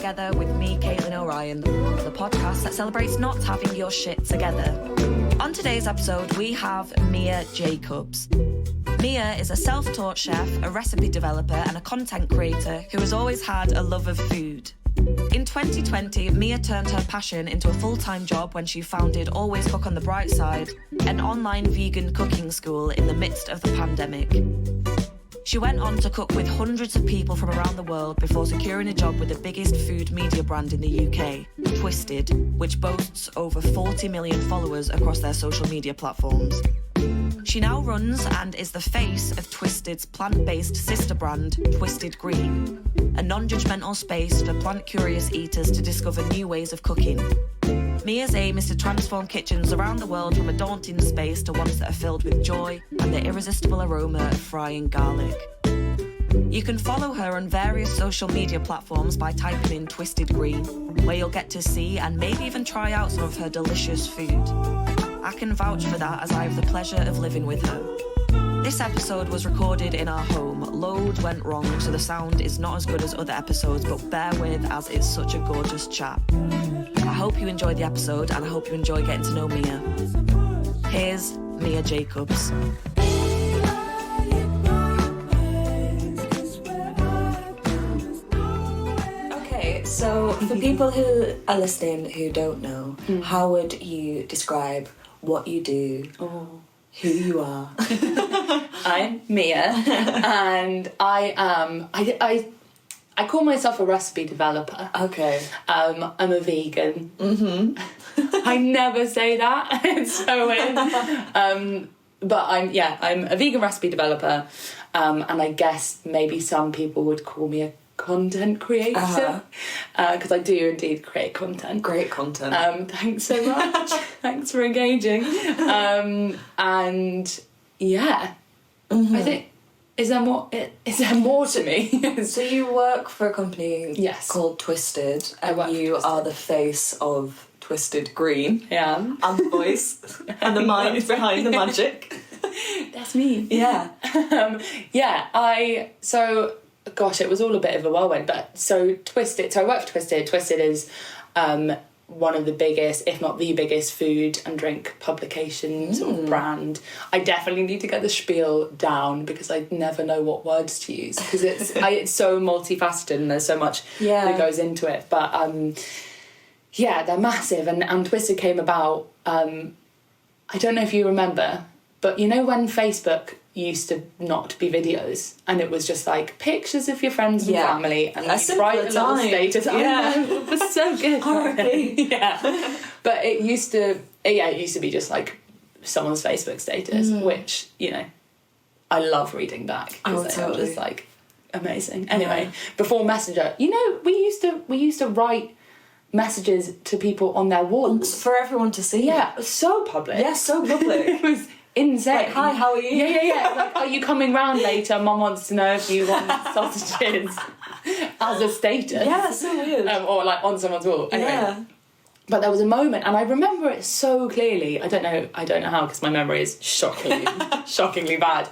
Together with me, Caitlin O'Ryan, the podcast that celebrates not having your shit together. On today's episode, we have Mia Jacobs. Mia is a self-taught chef, a recipe developer, and a content creator who has always had a love of food. In 2020, Mia turned her passion into a full-time job when she founded Always Cook on the Bright Side, an online vegan cooking school in the midst of the pandemic. She went on to cook with hundreds of people from around the world before securing a job with the biggest food media brand in the UK, Twisted, which boasts over 40 million followers across their social media platforms. She now runs and is the face of Twisted's plant-based sister brand, Twisted Green, a non-judgmental space for plant-curious eaters to discover new ways of cooking. Mia's aim is to transform kitchens around the world from a daunting space to ones that are filled with joy and the irresistible aroma of frying garlic. You can follow her on various social media platforms by typing in Twisted Green, where you'll get to see and maybe even try out some of her delicious food. I can vouch for that as I have the pleasure of living with her. This episode was recorded in our home. Loads went wrong, so the sound is not as good as other episodes, but bear with as it's such a gorgeous chat. I hope you enjoyed the episode and I hope you enjoy getting to know Mia. Here's Mia Jacobs. Okay, so for people who are listening who don't know, how would you describe what you do, who you are? I'm Mia, and I call myself a recipe developer. Okay. I'm a vegan. Mm-hmm. I never say that. It's so weird. But I'm a vegan recipe developer, and I guess maybe some people would call me a content creator, because I do indeed create content. Great content. Thanks so much. Thanks for engaging. And yeah, I think. Is there more to me? So you work for a company called Twisted, and you are the face of Twisted Green. Yeah. And the voice and the mind behind the magic. That's me. Yeah. Gosh, it was all a bit of a whirlwind, but so Twisted, so I work for Twisted. Twisted is one of the biggest, if not the biggest, food and drink publications or brand. I definitely need to get the spiel down because I never know what words to use because it's so multifaceted and there's so much that goes into it. But they're massive, and Twisted came about. I don't know if you remember, but you know when Facebook used to not be videos and it was just like pictures of your friends and family and like write a little status. I know, it was so good. But it used to be just like someone's Facebook status, which, you know, I love reading back because they are just like amazing. Anyway, before Messenger, you know, we used to write messages to people on their walls for everyone to see. Yeah, so public. Yeah, so public. It was insane. Like, hi, how are you? Yeah. Like, are you coming round later? Mum wants to know if you want sausages as a status. Yeah, so weird. Or like on someone's wall. Anyway. Yeah. But there was a moment, and I remember it so clearly. I don't know how because my memory is shockingly bad.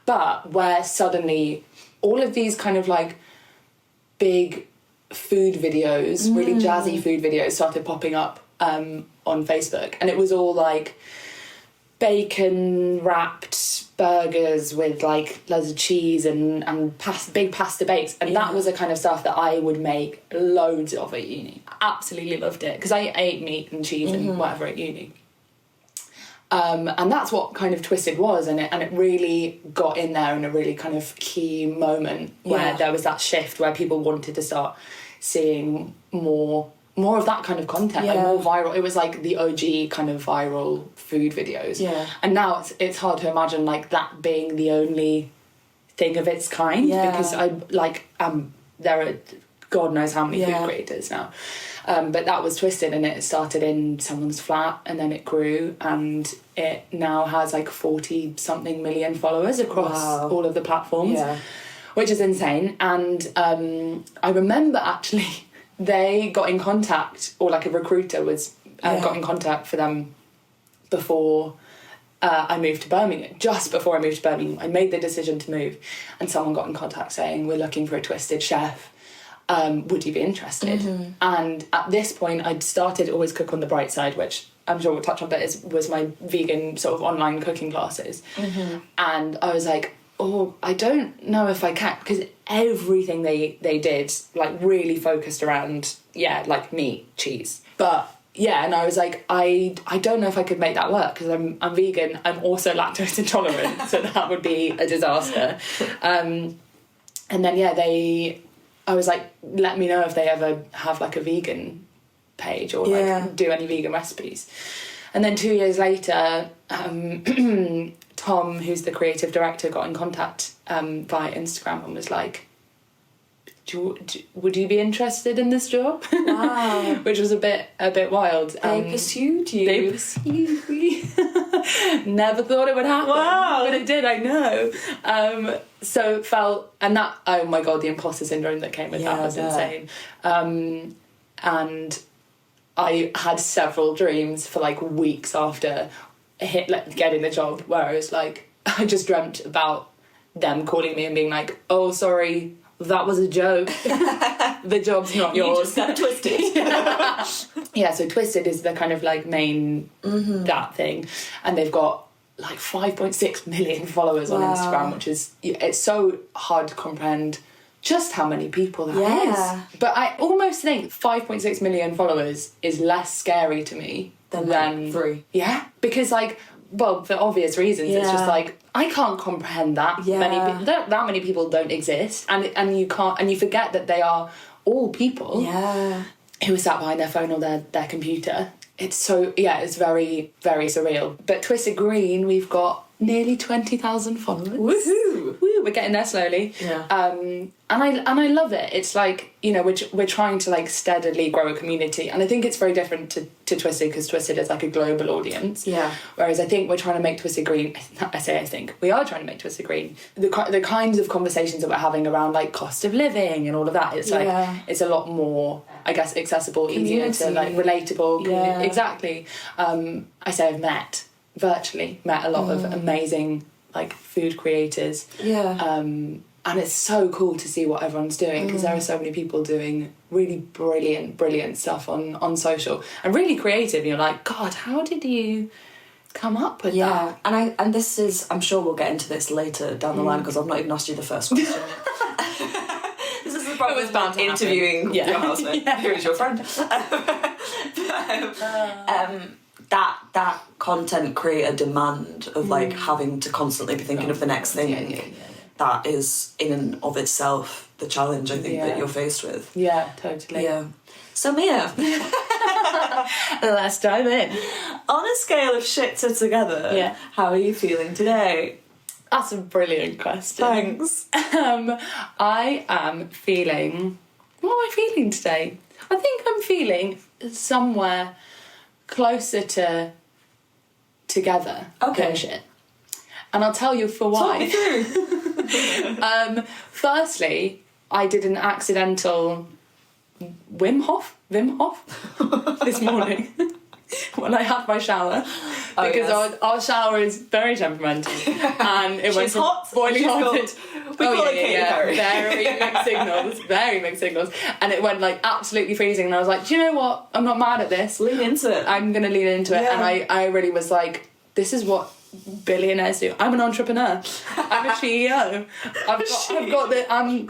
But where suddenly all of these kind of like big food videos, really jazzy food videos, started popping up on Facebook, and it was all like bacon wrapped burgers with like loads of cheese and big pasta bakes, and that was the kind of stuff that I would make loads of at uni. Absolutely loved it because I ate meat and cheese and whatever at uni. And that's what kind of Twisted was, and it really got in there in a really kind of key moment where there was that shift where people wanted to start seeing more of that kind of content, like more viral. It was like the OG kind of viral food videos. Yeah. And now it's hard to imagine like that being the only thing of its kind because there are God knows how many food creators now. But that was Twisted, and it started in someone's flat and then it grew, and it now has like 40 something million followers across all of the platforms, which is insane. And I remember actually they got in contact, or like a recruiter was got in contact for them before I moved to Birmingham. Just before I moved to Birmingham, I made the decision to move, and someone got in contact saying, we're looking for a Twisted chef. would you be interested? And at this point, I'd started Always Cook on the Bright Side, which I'm sure we'll touch on, but was my vegan sort of online cooking classes. And I was like, oh, I don't know if I can, because everything they did, like, really focused around, like, meat, cheese. But yeah, and I was like, I don't know if I could make that work, because I'm vegan. I'm also lactose intolerant, so that would be a disaster. And then I was like, let me know if they ever have like a vegan page or like do any vegan recipes. And then 2 years later, Tom, who's the creative director, got in contact via Instagram and was like, would you be interested in this job? Wow. Which was a bit wild. They pursued you. They pursued me. Never thought it would happen. Wow. But it did, I know. So it felt, and that, oh my God, the imposter syndrome that came with that was insane. And I had several dreams for like weeks after getting the job where I was like, I just dreamt about them calling me and being like, oh, sorry, that was a joke. The job's not yours. You just got twisted. Yeah, so Twisted is the kind of like main that thing. And they've got like 5.6 million followers on Instagram, which is, it's so hard to comprehend just how many people that is. But I almost think 5.6 million followers is less scary to me than 3. Yeah, because like, well, for obvious reasons, it's just like, I can't comprehend that that many people don't exist, and you can't, and you forget that they are all people who are sat behind their phone or their computer. It's so, it's very, very surreal. But Twisted Green, we've got nearly 20,000 followers. Woohoo! Woo, we're getting there slowly. And I love it. It's like, you know, we're trying to like steadily grow a community, and I think it's very different to Twisted, because Twisted is like a global audience. Whereas I think we're trying to make Twisted Green. I think we are trying to make Twisted Green the kinds of conversations that we're having around like cost of living and all of that. It's like it's a lot more, I guess, accessible, easier to like relatable. Exactly. I say I've met a lot of amazing like food creators. And it's so cool to see what everyone's doing, because there are so many people doing really brilliant stuff on social and really creative. You're like, God, how did you come up with that? And this is, I'm sure we'll get into this later down the line, because I've not even asked you the first question. This is the problem with interviewing your husband, who is your friend. That content creator demand of like having to constantly be thinking of the next thing. That is in and of itself the challenge, I think, that you're faced with. Yeah, totally. So Mia, let's dive in. On a scale of shit to together, how are you feeling today? That's a brilliant question. Thanks. I am feeling... What am I feeling today? I think I'm feeling somewhere closer to together than shit. And I'll tell you for why. Talk me through. Firstly, I did an accidental Wim Hof this morning when I had my shower, because our shower is very temperamental, and it went from hot, boiling hot. We call it Katy Perry. Very mixed signals, and it went like absolutely freezing. And I was like, do you know what? I'm not mad at this. Lean into it. I'm gonna lean into it, and I really was like, this is what billionaires do. I'm an entrepreneur. I'm a CEO. I've got the.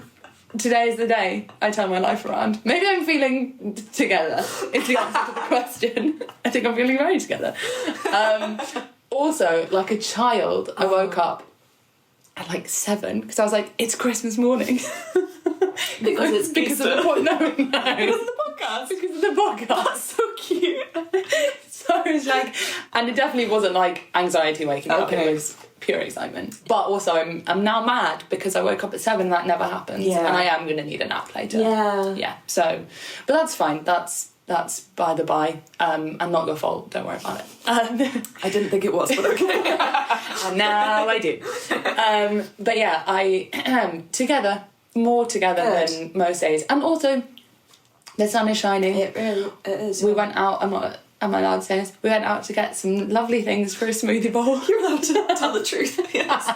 Today is the day I turn my life around. Maybe I'm feeling together. It's the answer to the question. I think I'm feeling very together. Also, like a child, I woke up at like 7 because I was like, it's Christmas morning. Because it's because of the podcast. Because of the podcast. That's so cute. So I was like, and it definitely wasn't like anxiety waking up. It was pure excitement. But also I'm now mad because I woke up at 7 and that never happens. And I am going to need a nap later. So, but that's fine. That's by the by. And not your fault. Don't worry about it. I didn't think it was, but okay. And now I do. But yeah, I am together. More together than most days. And also, the sun is shining. It really is. We went out. Am I allowed to say this? We went out to get some lovely things for a smoothie bowl. You're allowed to tell the truth. Yes.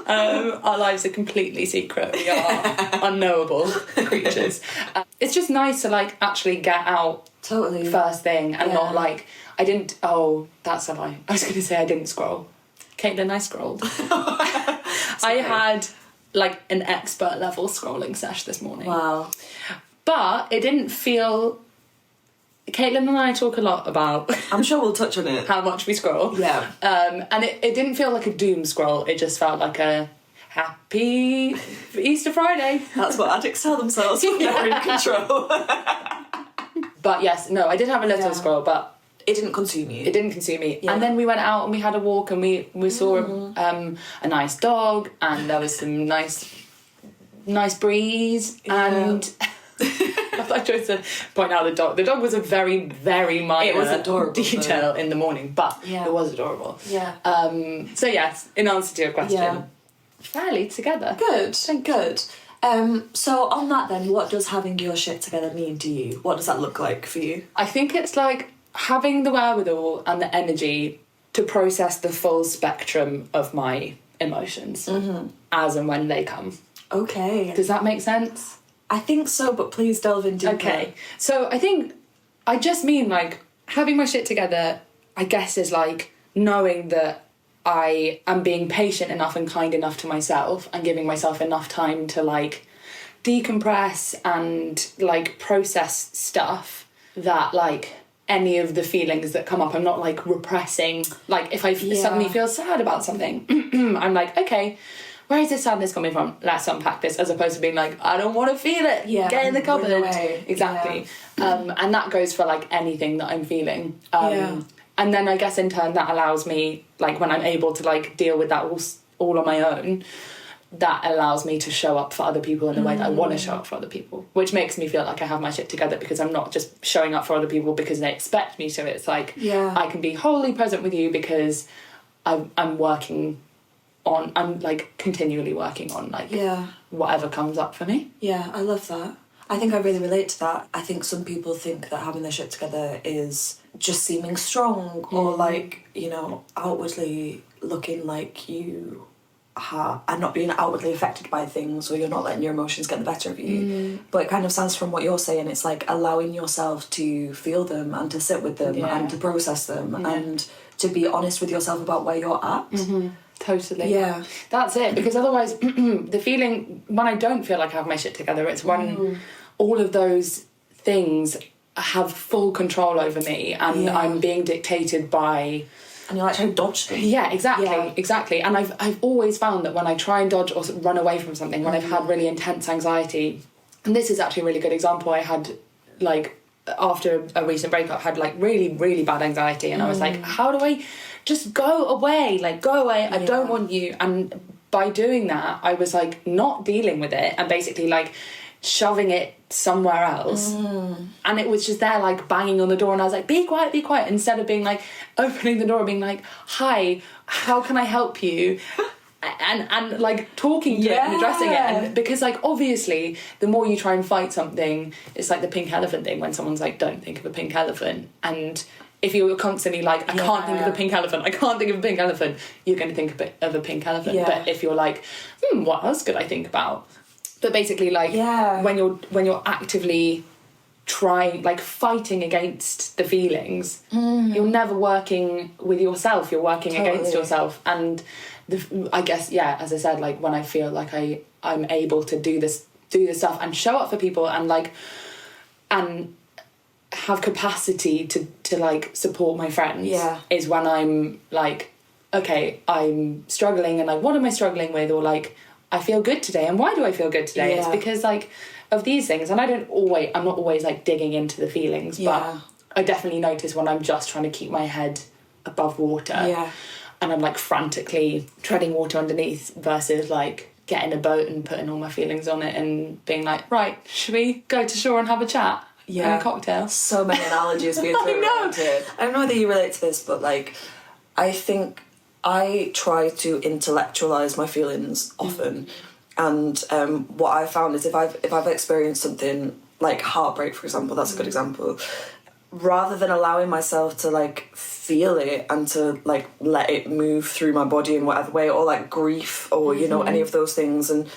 Our lives are completely secret. We are unknowable creatures. It's just nice to like actually get out Totally. first thing and not like I didn't. Oh, that's a lie. I was going to say I didn't scroll. Caitlin, I scrolled. I had like an expert level scrolling sesh this morning. Wow. But it didn't feel. Caitlin and I talk a lot about I'm sure we'll touch on it. how much we scroll. Yeah. And it didn't feel like a doom scroll. It just felt like a happy Easter Friday. That's what addicts tell themselves when they're in control. But yes, no, I did have a little scroll, but It didn't consume you. it didn't consume me. Yeah. And then we went out and we had a walk and we saw a nice dog and there was some nice breeze and I chose to point out the dog. The dog was a very, very minor It was adorable, detail in the morning, but it was adorable. Yeah. So yes, in answer to your question, fairly together. Good. Good. So on that then, what does having your shit together mean to you? What does that look like for you? I think it's like having the wherewithal and the energy to process the full spectrum of my emotions as and when they come. Okay. Does that make sense? I think so, but please delve in deeper. Okay. So I think I just mean like having my shit together, I guess, is like knowing that I am being patient enough and kind enough to myself and giving myself enough time to like decompress and like process stuff that like any of the feelings that come up, I'm not like repressing. Like if I suddenly feel sad about something, I'm like, okay, where is this sadness coming from? Let's unpack this, as opposed to being like, I don't want to feel it. Yeah, Get in the run cupboard. away. Exactly. And that goes for like anything that I'm feeling. And then I guess in turn that allows me, like when I'm able to like deal with that all on my own, that allows me to show up for other people in the way that I want to show up for other people, which makes me feel like I have my shit together because I'm not just showing up for other people because they expect me to. It's like I can be wholly present with you because I'm working on, I'm like continually working on like whatever comes up for me. Yeah, I love that. I think I really relate to that. I think some people think that having their shit together is just seeming strong or like, you know, outwardly looking like you are not being outwardly affected by things, or you're not letting your emotions get the better of you. But it kind of sounds from what you're saying, it's like allowing yourself to feel them and to sit with them and to process them and to be honest with yourself about where you're at. Totally. Yeah. That's it. Because otherwise, the feeling when I don't feel like I have my shit together, it's when all of those things have full control over me and I'm being dictated by... And you're like trying to dodge them. Yeah, exactly. And I've always found that when I try and dodge or run away from something, when I've had really intense anxiety, and this is actually a really good example, I had like after a recent breakup, had like really, really bad anxiety, and I was like, how do I just go away? Like, go away, I don't want you. And by doing that, I was like not dealing with it and basically like shoving it somewhere else. And it was just there like banging on the door, and I was like, be quiet, instead of being like opening the door and being like, hi, how can I help you? And like talking to it and addressing it. And because like obviously the more you try and fight something, it's like the pink elephant thing when someone's like, don't think of a pink elephant, and if you're constantly like, I can't think of a pink elephant, you're going to think of a pink elephant. But if you're like, what else could I think about? But basically like when you're actively trying, like fighting against the feelings, you're never working with yourself, you're working against yourself. And I guess, as I said, like when I feel like I'm able to do this stuff and show up for people and like and have capacity to like support my friends is when I'm like, okay, I'm struggling and like what am I struggling with, or like I feel good today, and why do I feel good today? It's because like of these things, and I'm not always like digging into the feelings, but I definitely notice when I'm just trying to keep my head above water and I'm like frantically treading water underneath versus like getting a boat and putting all my feelings on it and being like, right, should we go to shore and have a chat and a cocktail? So many analogies being thrown around here. I don't know whether you relate to this, but like I think I try to intellectualize my feelings often, and what I've found is if I've experienced something like heartbreak, for example, that's a good example. rather than allowing myself to like feel it and to like let it move through my body in whatever way, or like grief, or you know, any of those things, and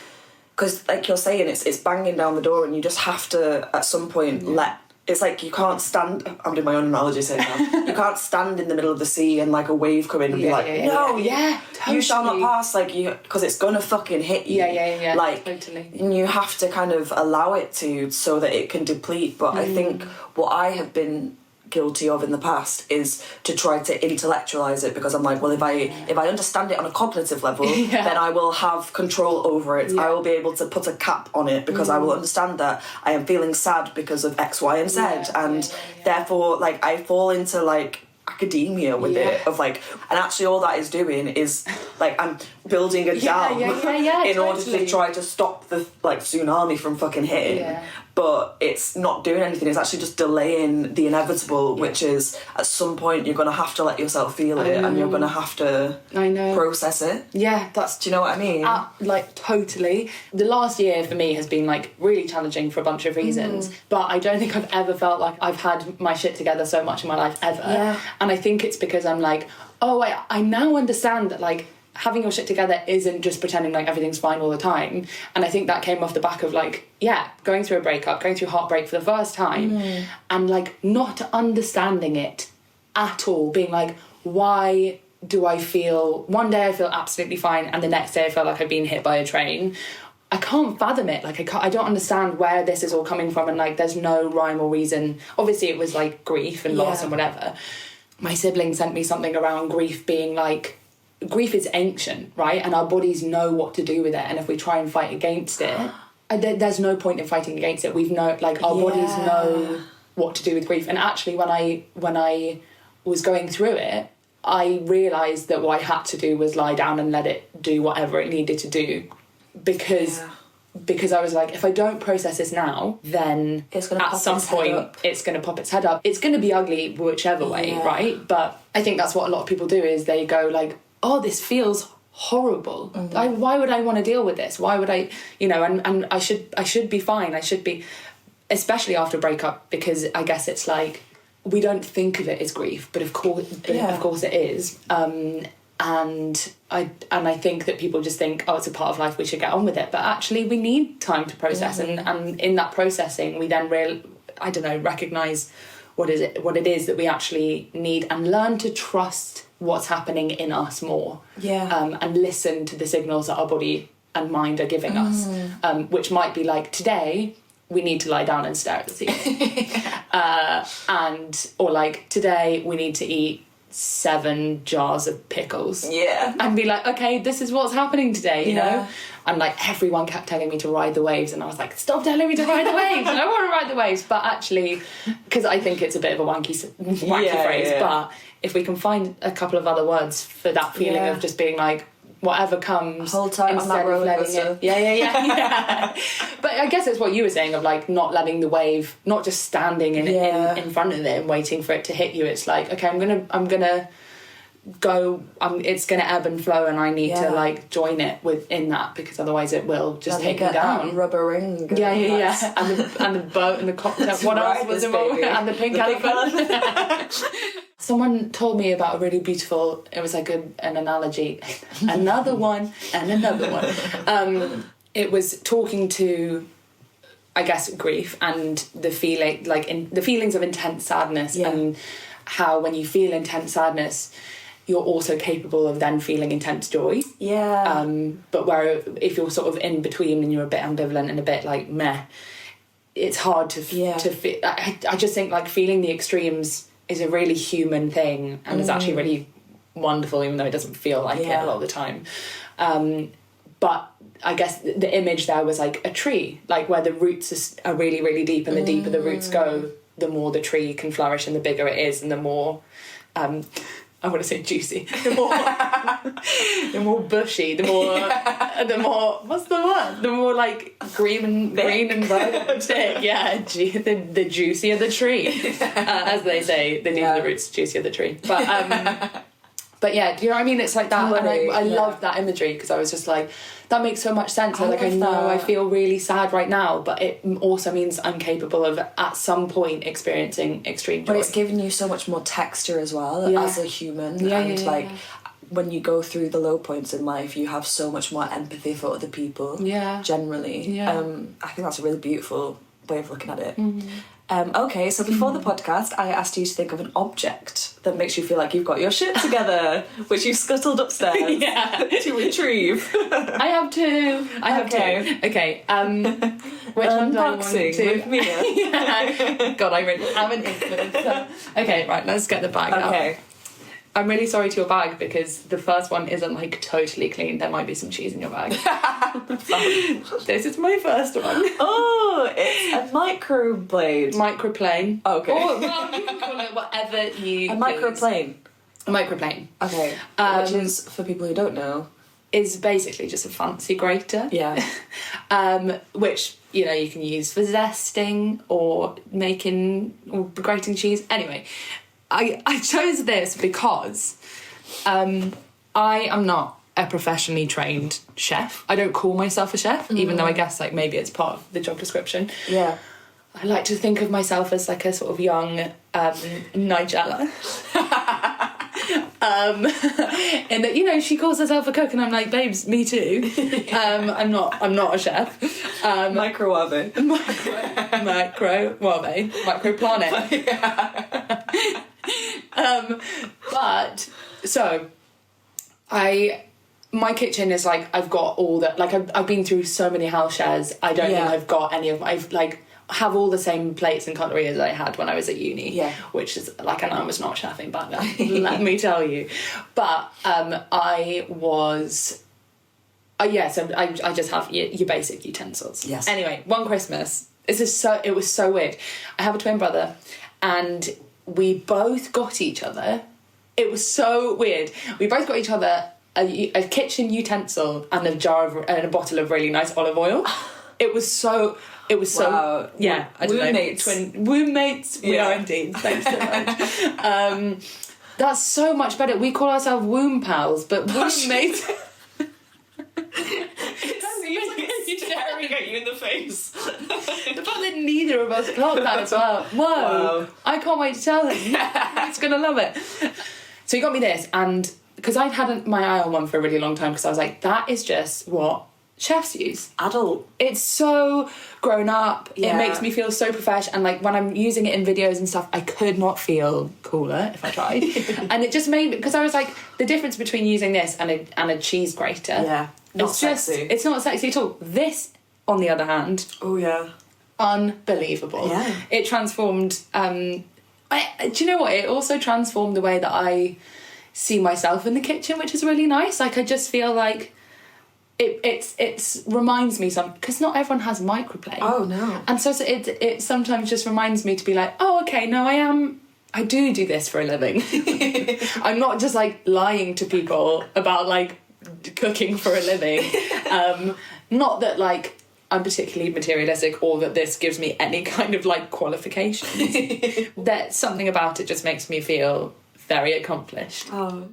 because like you're saying, it's banging down the door, and you just have to at some point let. It's like you can't stand. I'm doing my own analogy saying now. You can't stand in the middle of the sea and like a wave come in and be like, no, totally. you shall not pass. Like you, because it's gonna fucking hit you. Yeah. Like totally. And you have to kind of allow it to, so that it can deplete. But I think what I have been guilty of in the past is to try to intellectualize it, because I'm like, well, if I understand it on a cognitive level, then I will have control over it. I will be able to put a cap on it, because I will understand that I am feeling sad because of X, Y, and Z, and therefore like I fall into like academia with it, of like, and actually all that is doing is like I'm building a dam in order to try to stop the like tsunami from fucking hitting, but it's not doing anything. It's actually just delaying the inevitable, which is at some point you're gonna have to let yourself feel it, and you're gonna have to process it. Do you know what I mean? Like totally. The last year for me has been like really challenging for a bunch of reasons, but I don't think I've ever felt like I've had my shit together so much in my life ever. And I think it's because I'm like, oh, I now understand that like having your shit together isn't just pretending like everything's fine all the time. And I think that came off the back of like, going through a breakup, going through heartbreak for the first time, and like not understanding it at all, being like, why do I feel, one day I feel absolutely fine and the next day I feel like I've been hit by a train. I can't fathom it. Like I don't understand where this is all coming from, and like there's no rhyme or reason. Obviously it was like grief and loss and whatever. My sibling sent me something around grief being like, grief is ancient, right? And our bodies know what to do with it, and if we try and fight against it, there's no point in fighting against it. We've know, like our bodies know what to do with grief. And actually when I was going through it, I realised that what I had to do was lie down and let it do whatever it needed to do, because I was like, if I don't process this now, then it's gonna at some point it's going to pop its head up. It's going to be ugly whichever way, right? But I think that's what a lot of people do, is they go like, oh, this feels horrible. Why would I want to deal with this? Why would I, you know, and I should be fine. I should be, especially after a breakup, because I guess it's like, we don't think of it as grief, but of course it is. And I think that people just think, oh, it's a part of life, we should get on with it. But actually we need time to process, and in that processing we then recognise what it is that we actually need, and learn to trust what's happening in us more. And listen to the signals that our body and mind are giving us, which might be like, today we need to lie down and stare at the ceiling. Or like, today we need to eat 7 jars of pickles. And be like, okay, this is what's happening today, you know? And like, everyone kept telling me to ride the waves, and I was like, stop telling me to ride the waves. I don't want to ride the waves. But actually, because I think it's a bit of a wanky phrase, but if we can find a couple of other words for that feeling of just being like, whatever comes, hold tight on that roller coaster. But I guess it's what you were saying, of like not letting the wave, not just standing in front of it and waiting for it to hit you. It's like, okay, I'm gonna go. It's gonna ebb and flow, and I need to like join it within that, because otherwise it will just take me down. Rubber ring. And the boat and the cocktail. What else was involved? And the pink elephant. Someone told me about a really beautiful, it was like an analogy, another one. It was talking to, I guess, grief and the feeling, like the feelings of intense sadness, and how when you feel intense sadness, you're also capable of then feeling intense joy. But where if you're sort of in between and you're a bit ambivalent and a bit like meh, it's hard to feel. I just think like feeling the extremes is a really human thing, and it's actually really wonderful, even though it doesn't feel like it a lot of the time. But I guess the image there was like a tree, like where the roots are really, really deep, and the deeper the roots go, the more the tree can flourish, and the bigger it is, and the more I want to say juicy, the more bushy, the more what's the word? The more like green and thick. The juicier the tree, as they say. The deeper the roots, juicier the tree. But But yeah, do you know what I mean? It's like that, Totally, and I yeah. loved that imagery because I was just like, that makes so much sense. I Like, I love know I that. feel really sad right now, but it also means I'm capable of at some point experiencing extreme joy. But it's giving you so much more texture as well Yeah. as a human. Yeah, and yeah, like yeah. when you go through the low points in life, you have so much more empathy for other people. Yeah. Generally. Yeah. I think that's a really beautiful way of looking at it. Mm-hmm. Okay, so before the podcast, I asked you to think of an object that makes you feel like you've got your shit together, which you scuttled upstairs to retrieve. I have two. Okay. Okay. Which one do I want Unboxing to? with Mia. Yeah. God, I really am an influencer. Okay, right. Let's get the bag out. Okay. I'm really sorry to your bag because the first one isn't like totally clean. There might be some cheese in your bag. This is my first one. Oh, it's a microblade. Microplane. Oh, okay. Or, well, you can call it whatever you A please. microplane. A microplane. Okay. Which is, for people who don't know... Is basically just a fancy grater. Yeah. Which, you know, you can use for zesting or grating cheese. Anyway, I chose this because I am not a professionally trained chef. I don't call myself a chef, even though I guess like maybe it's part of the job description. Yeah. I like to think of myself as like a sort of young Nigella. And that, you know, she calls herself a cook and I'm like, babes, me too. I'm not a chef. Microwave. Microplanet. But so my kitchen is like, I've got all that, like I've been through so many house shares. I don't think I've got any of my, I've like have all the same plates and cutlery as I had when I was at uni. Yeah. Which is like, and I was not chefing back then, let me tell you. But I was so I just have your basic utensils. Yes. Anyway, one Christmas, it was so weird. I have a twin brother and we both got each other. It was so weird. We both got each other a kitchen utensil and a bottle of really nice olive oil. It was so Wow. yeah. I don't know. Mates. Womb mates. We are indeed. Thanks so much. That's so much better. We call ourselves womb pals, but womb mates. It's staring at you in the face. The fact that neither of us clocked that as well. Whoa. Wow. I can't wait to tell him. He's going to love it. So he got me this, and because I'd had my eye on one for a really long time, because I was like, that is just what chefs use. Adult. It's so grown up. Yeah. It makes me feel so professional, and like when I'm using it in videos and stuff, I could not feel cooler if I tried. And it just made me, because I was like, the difference between using this and a cheese grater. Yeah. Not sexy. It's not sexy at all. This, on the other hand, Oh yeah. unbelievable. Yeah. It transformed. Do you know what? It also transformed the way that I see myself in the kitchen, which is really nice. Like I just feel like it reminds me because not everyone has microplane. Oh no. And so it sometimes just reminds me to be like, oh okay, no, I do this for a living. I'm not just like lying to people about like cooking for a living. Not that like I'm particularly materialistic or that this gives me any kind of like qualifications. That something about it just makes me feel very accomplished. Oh.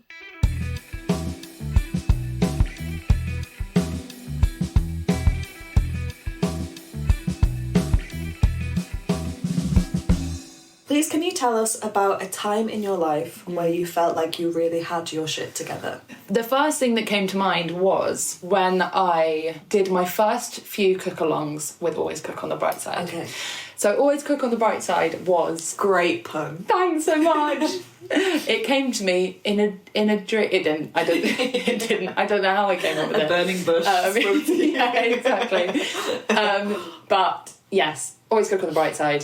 Please, can you tell us about a time in your life where you felt like you really had your shit together? The first thing that came to mind was when I did my first few cook-alongs with Always Cook on the Bright Side. Okay. So Always Cook on the Bright Side was... Great pun. Thanks so much! It came to me in a drink. It didn't. It didn't. I don't know how I came up with A it. burning bush. Yeah, exactly. But yes, Always Cook on the Bright Side.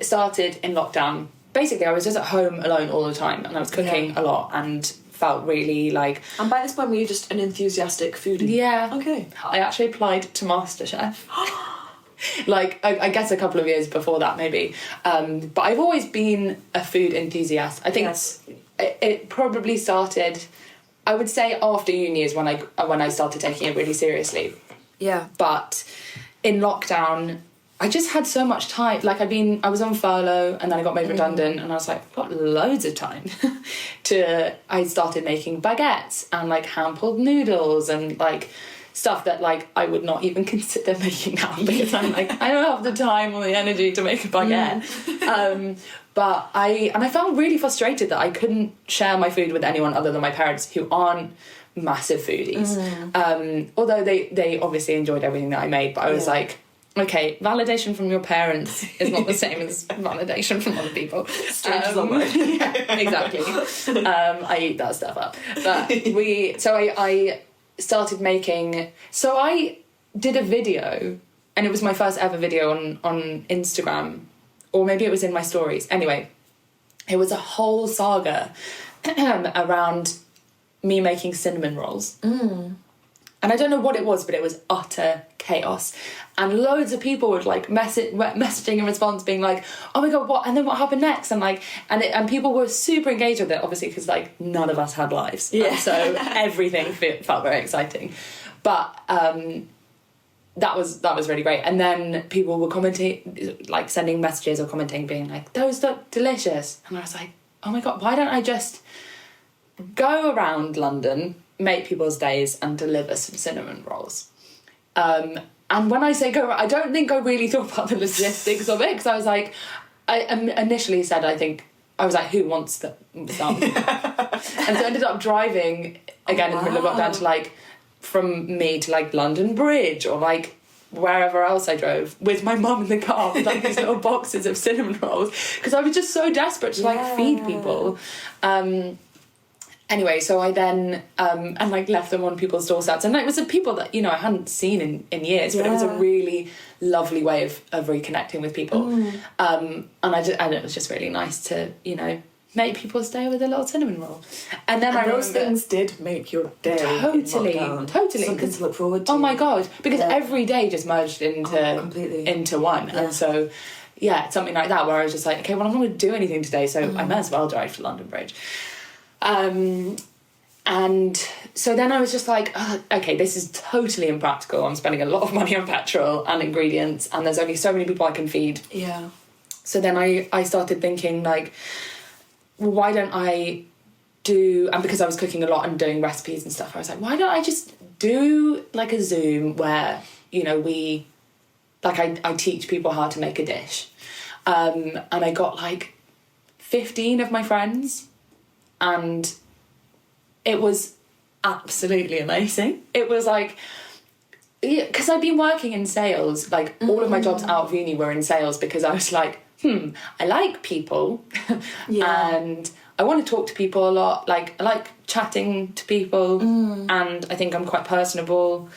Started in lockdown. Basically, I was just at home alone all the time, and I was cooking a lot, and felt really like. And by this point, were you just an enthusiastic foodie? Yeah. Okay. I actually applied to MasterChef. Like, I guess a couple of years before that, maybe. But I've always been a food enthusiast. I think it probably started, I would say, after uni is when I started taking it really seriously. Yeah. But in lockdown, I just had so much time. Like I was on furlough and then I got made redundant and I was like, I've got loads of time I started making baguettes and like hand-pulled noodles and like stuff that like I would not even consider making now because I'm like, I don't have the time or the energy to make a baguette. But I felt really frustrated that I couldn't share my food with anyone other than my parents, who aren't massive foodies. Although they obviously enjoyed everything that I made, but I was like, okay, validation from your parents is not the same as validation from other people. Exactly. I eat that stuff up. But I started making... So I did a video, and it was my first ever video on Instagram, or maybe it was in my stories. Anyway, it was a whole saga around me making cinnamon rolls. And I don't know what it was, but it was utter chaos. And loads of people would like messaging in response, being like, "Oh my god, what?" And then what happened next? And like, and people were super engaged with it, obviously, because like none of us had lives, and so everything felt very exciting. But that was really great. And then people were commenting, like sending messages or commenting, being like, "Those look delicious." And I was like, "Oh my god, why don't I just go around London, make people's days and deliver some cinnamon rolls?" And when I say go, I don't think I really thought about the logistics of it, because I was like, I initially said, I was like, who wants some? And so I ended up driving again in the middle of lockdown to like, from me to like London Bridge or like wherever else I drove with my mum in the car with like these little boxes of cinnamon rolls, because I was just so desperate to like feed people. Anyway, so I then and like left them on people's doorsteps, and it was people that, you know, I hadn't seen in years, but it was a really lovely way of reconnecting with people. And it was just really nice to, you know, make people's day with a little cinnamon roll. And then those things did make your day totally something to look forward to. Oh my god, because every day just merged into one. And so something like that, where I was just like, okay, well, I'm not going to do anything today, so I may as well drive to London Bridge. And so then I was just like, okay, this is totally impractical. I'm spending a lot of money on petrol and ingredients, and there's only so many people I can feed. Yeah. So then I started thinking, like, well, why don't I do... And because I was cooking a lot and doing recipes and stuff, I was like, why don't I just do, like, a Zoom where, you know, I teach people how to make a dish. And I got, like, 15 of my friends... And it was absolutely amazing. It was like, because I'd been working in sales, like all of my jobs out of uni were in sales, because I was like, I like people and I want to talk to people a lot. Like, I like chatting to people and I think I'm quite personable.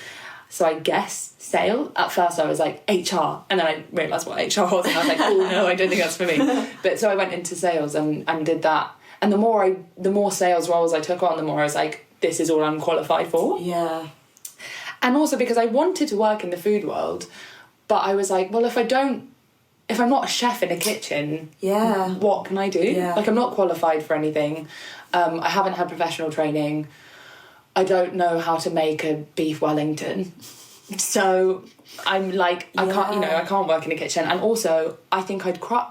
So I guess sales. At first I was like HR, and then I realised what HR was, and I was like, oh no, I don't think that's for me. But so I went into sales and did that. And the more sales roles I took on, the more I was like, this is all I'm qualified for. Yeah. And also because I wanted to work in the food world, but I was like, well, if I'm not a chef in a kitchen, what can I do? Yeah. Like, I'm not qualified for anything. I haven't had professional training. I don't know how to make a beef Wellington. So I'm like, I can't work in a kitchen. And also, I think I'd cry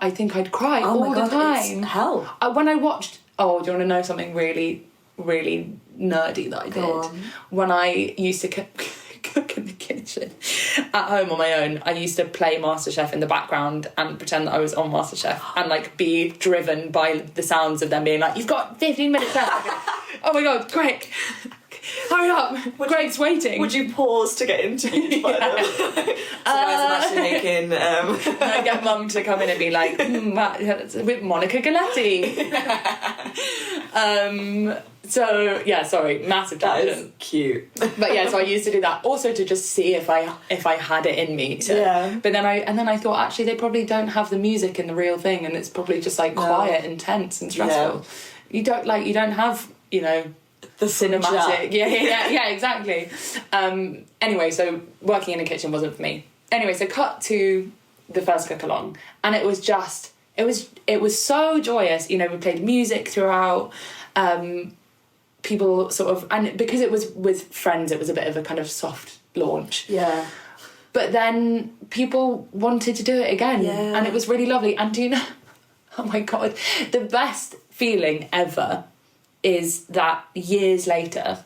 all the time. It's hell. When I watched... Oh, do you want to know something really, really nerdy that I did? When I used to cook in the kitchen at home on my own, I used to play MasterChef in the background and pretend that I was on MasterChef and like be driven by the sounds of them being like, you've got 15 minutes left. Oh my god, quick. Hurry up! Greg's waiting. Would you pause to get into it? So guys, I'm actually making... I get mum to come in and be like, with Monica Galetti. So, yeah, sorry, massive tangent. That is cute. But yeah, so I used to do that. Also to just see if I had it in me. But then I thought, actually, they probably don't have the music in the real thing, and it's probably just like quiet and tense and stressful. You don't have, you know... The cinematic, yeah, exactly. Anyway, so working in a kitchen wasn't for me. Anyway, so cut to the first cook along, and it was so joyous. You know, we played music throughout. People sort of, and because it was with friends, it was a bit of a kind of soft launch. Yeah. But then people wanted to do it again, and it was really lovely. And do you know, oh my God, the best feeling ever is that years later,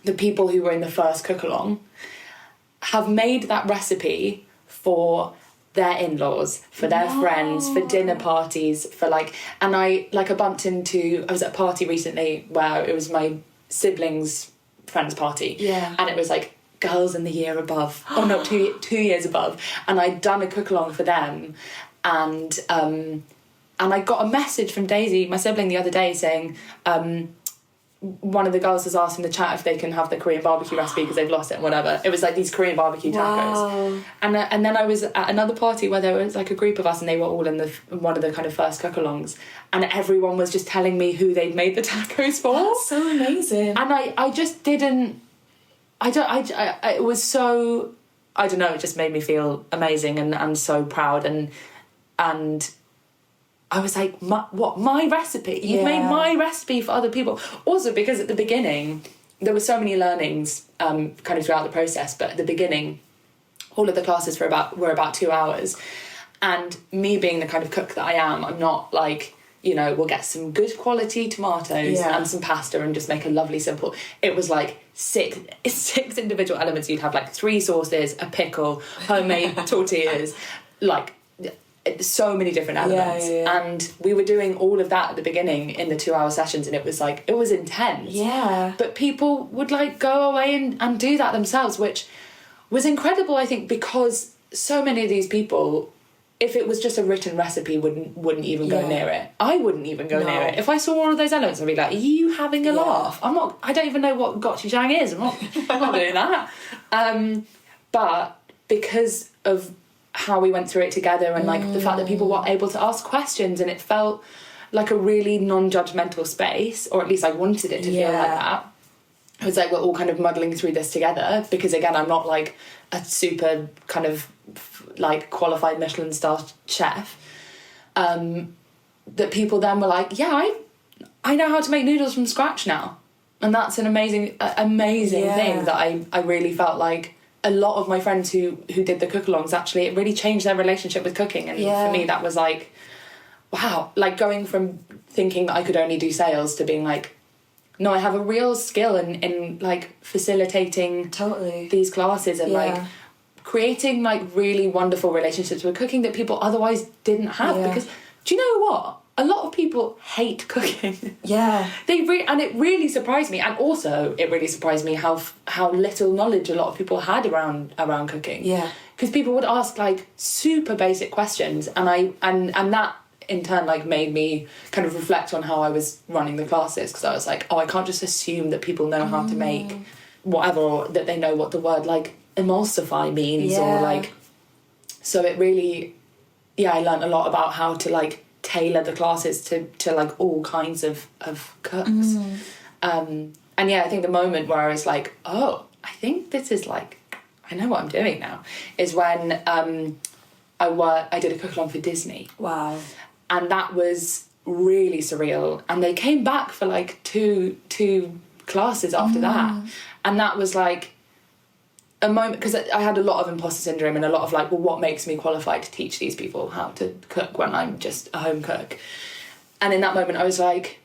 the people who were in the first cook-along have made that recipe for their in-laws, for their friends, for dinner parties, for like... And I bumped into... I was at a party recently where it was my siblings' friend's party. Yeah. And it was like girls in the year above. Oh no, 2 years above. And I'd done a cook-along for them. And I got a message from Daisy, my sibling, the other day saying... one of the girls has asked in the chat if they can have the Korean barbecue recipe because they've lost it and whatever. It was like these Korean barbecue tacos. And then I was at another party where there was like a group of us and they were all in one of the kind of first cook-alongs, and everyone was just telling me who they'd made the tacos for. That's so amazing. And I just didn't... it was so... I don't know, it just made me feel amazing and so proud and I was like, my recipe? You've made my recipe for other people. Also, because at the beginning, there were so many learnings kind of throughout the process, but at the beginning, all of the classes were about 2 hours. And me being the kind of cook that I am, I'm not like, you know, we'll get some good quality tomatoes and some pasta and just make a lovely simple... It was like six individual elements. You'd have like 3 sauces, a pickle, homemade tortillas, like... so many different elements and we were doing all of that at the beginning in the 2-hour sessions, and it was like, it was intense, but people would like go away and do that themselves, which was incredible, I think, because so many of these people, if it was just a written recipe, wouldn't even go near it. I wouldn't even go near it. If I saw all of those elements, I'd be like, are you having a laugh? I don't even know what gochujang is. I'm not doing that. But because of how we went through it together and like the fact that people were able to ask questions, and it felt like a really non-judgmental space, or at least I wanted it to feel like that. It was like we're all kind of muddling through this together, because again, I'm not like a super kind of like qualified Michelin star chef. That people then were like, I know how to make noodles from scratch now, and that's an amazing thing that I really felt like a lot of my friends who did the cook-alongs, actually, it really changed their relationship with cooking. And for me, that was like, wow, like going from thinking that I could only do sales to being like, no, I have a real skill in like facilitating these classes and like creating like really wonderful relationships with cooking that people otherwise didn't have. Because do you know what? A lot of people hate cooking. And it really surprised me. And also, it really surprised me how little knowledge a lot of people had around cooking. Because people would ask like super basic questions, and that in turn like made me kind of reflect on how I was running the classes, because I was like, I can't just assume that people know how to make whatever, or that they know what the word like emulsify means, or like... So it really... I learned a lot about how to like tailor the classes to like all kinds of cooks. And I think the moment where I was like, oh, I think this is like, I know what I'm doing now, is when I did a cook-along for Disney. Wow. And that was really surreal, and they came back for like two classes after that, and that was like a moment, because I had a lot of imposter syndrome and a lot of like, well, what makes me qualified to teach these people how to cook when I'm just a home cook? And in that moment I was like,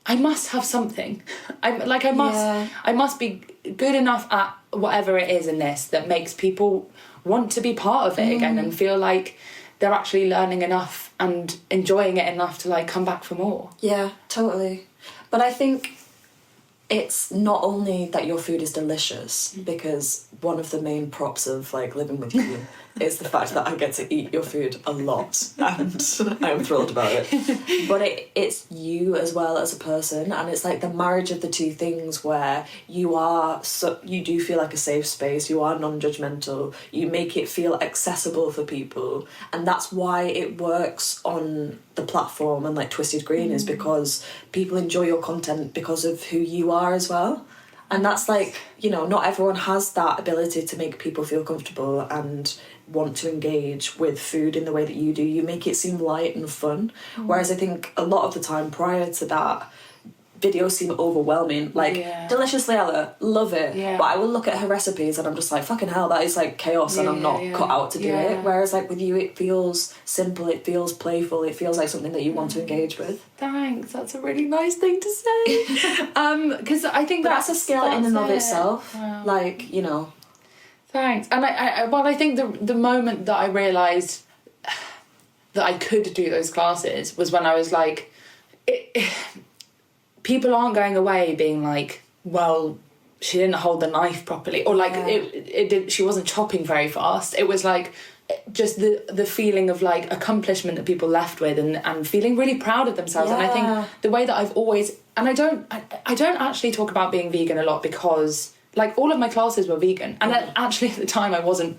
I must have something. I must be good enough at whatever it is in this that makes people want to be part of it again and feel like they're actually learning enough and enjoying it enough to like come back for more. Yeah, totally. But I think it's not only that your food is delicious, because one of the main props of like living with you is the fact that I get to eat your food a lot, and I'm thrilled about it. But it's you as well as a person, and it's like the marriage of the two things, where you do feel like a safe space, you are non-judgmental, you make it feel accessible for people, and that's why it works on the platform and like Twisted Green, is because people enjoy your content because of who you are as well. And that's like, you know, not everyone has that ability to make people feel comfortable and want to engage with food in the way that you do. You make it seem light and fun. Whereas I think a lot of the time prior to that, videos seem overwhelming. Like, Deliciously Ella, love it. Yeah. But I will look at her recipes and I'm just like, fucking hell, that is like chaos and I'm not cut out to do it. Whereas like with you, it feels simple, it feels playful, it feels like something that you want to engage with. Thanks, that's a really nice thing to say. Because I think that's a skill in and of itself. Wow. Like, you know. Thanks. And I think the moment that I realised that I could do those classes was when I was like, people aren't going away being like, well, she didn't hold the knife properly, or like she wasn't chopping very fast. It was like just the feeling of like accomplishment that people left with and feeling really proud of themselves. And I think the way that I've always, and I don't actually talk about being vegan a lot because like all of my classes were vegan, and actually at the time I wasn't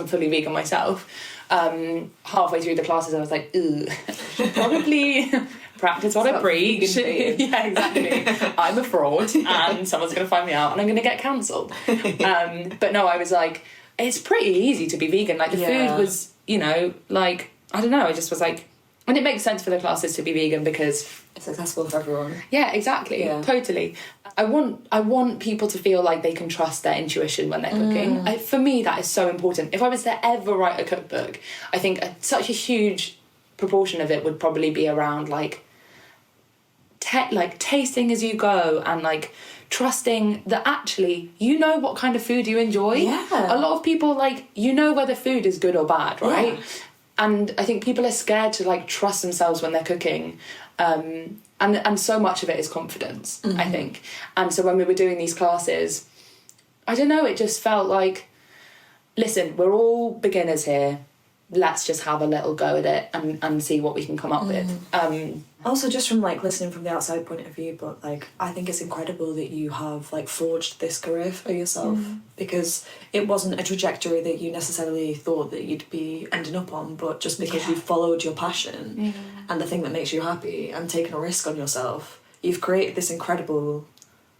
fully vegan myself. Halfway through the classes I was like, ooh, probably practice what I preach. Yeah, exactly. I'm a fraud and someone's going to find me out and I'm going to get cancelled. But no, I was like, it's pretty easy to be vegan. Like the food was, you know, like, I don't know, I just was like, and it makes sense for the classes to be vegan because it's accessible for everyone. Yeah, exactly. Yeah. Totally. I want people to feel like they can trust their intuition when they're cooking. For me, that is so important. If I was to ever write a cookbook, I think such a huge proportion of it would probably be around like tasting as you go and like trusting that actually you know what kind of food you enjoy. Yeah. A lot of people like, you know whether food is good or bad, right? Yeah. And I think people are scared to like trust themselves when they're cooking. And so much of it is confidence, I think. And so when we were doing these classes, I don't know, it just felt like, listen, we're all beginners here. Let's just have a little go at it and see what we can come up with. Also, just from like listening from the outside point of view, but like I think it's incredible that you have like forged this career for yourself because it wasn't a trajectory that you necessarily thought that you'd be ending up on, but just because you followed your passion and the thing that makes you happy and taken a risk on yourself, you've created this incredible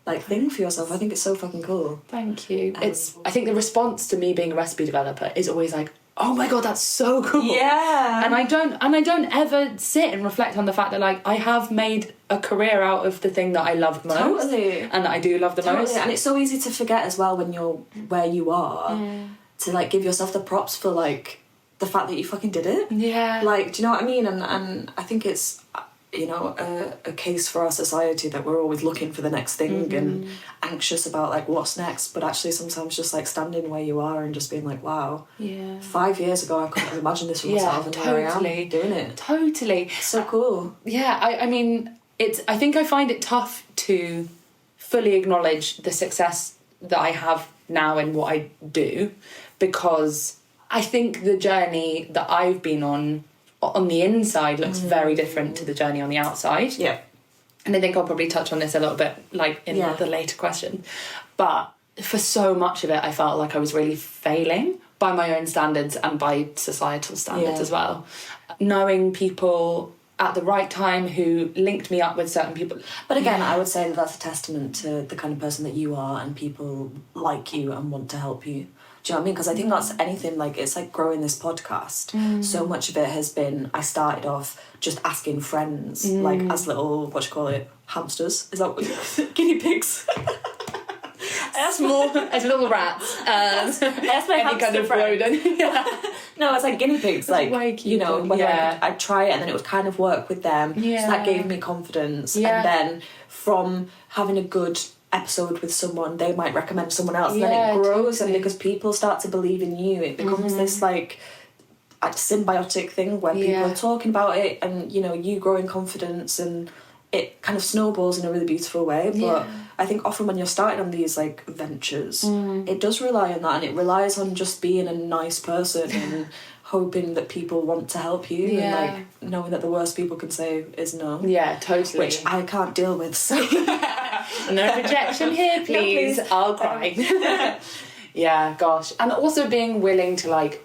like thing for yourself. I think it's so fucking cool. Thank you. I think the response to me being a recipe developer is always like, oh my god, that's so cool. Yeah. And I don't ever sit and reflect on the fact that like I have made a career out of the thing that I loved most. Totally. And that I do love the most. And it's so easy to forget as well when you're where you are to like give yourself the props for like the fact that you fucking did it. Yeah. Like, do you know what I mean? And I think it's, you know, a case for our society that we're always looking for the next thing and anxious about like what's next, but actually sometimes just like standing where you are and just being like, wow, 5 years ago I couldn't have imagined this for myself, and here I am doing it. Totally. So cool. Yeah, I mean, I think I find it tough to fully acknowledge the success that I have now in what I do, because I think the journey that I've been on the inside looks very different to the journey on the outside. Yeah. And I think I'll probably touch on this a little bit like in the later question. But for so much of it, I felt like I was really failing by my own standards and by societal standards as well. Knowing people at the right time who linked me up with certain people. But again, I would say that that's a testament to the kind of person that you are and people like you and want to help you. Do you know what I mean? Because I think that's anything, like, it's like growing this podcast. So much of it has been, I started off just asking friends, like, as little, hamsters? Is that what guinea pigs? Small, as little rats. That's my any kind of rodent. No, it's like guinea pigs, like, you know, whether I'd try it and then it would kind of work with them. Yeah. So that gave me confidence. Yeah. And then from having a good episode with someone, they might recommend someone else, and then it grows, and because people start to believe in you, it becomes this like a symbiotic thing where people are talking about it, and you know, you grow in confidence, and it kind of snowballs in a really beautiful way. But I think often when you're starting on these like ventures, it does rely on that, and it relies on just being a nice person and hoping that people want to help you, and like knowing that the worst people can say is no. Yeah, totally. Which I can't deal with, so no rejection here, please. No, please. I'll cry. Yeah, gosh. And also being willing to like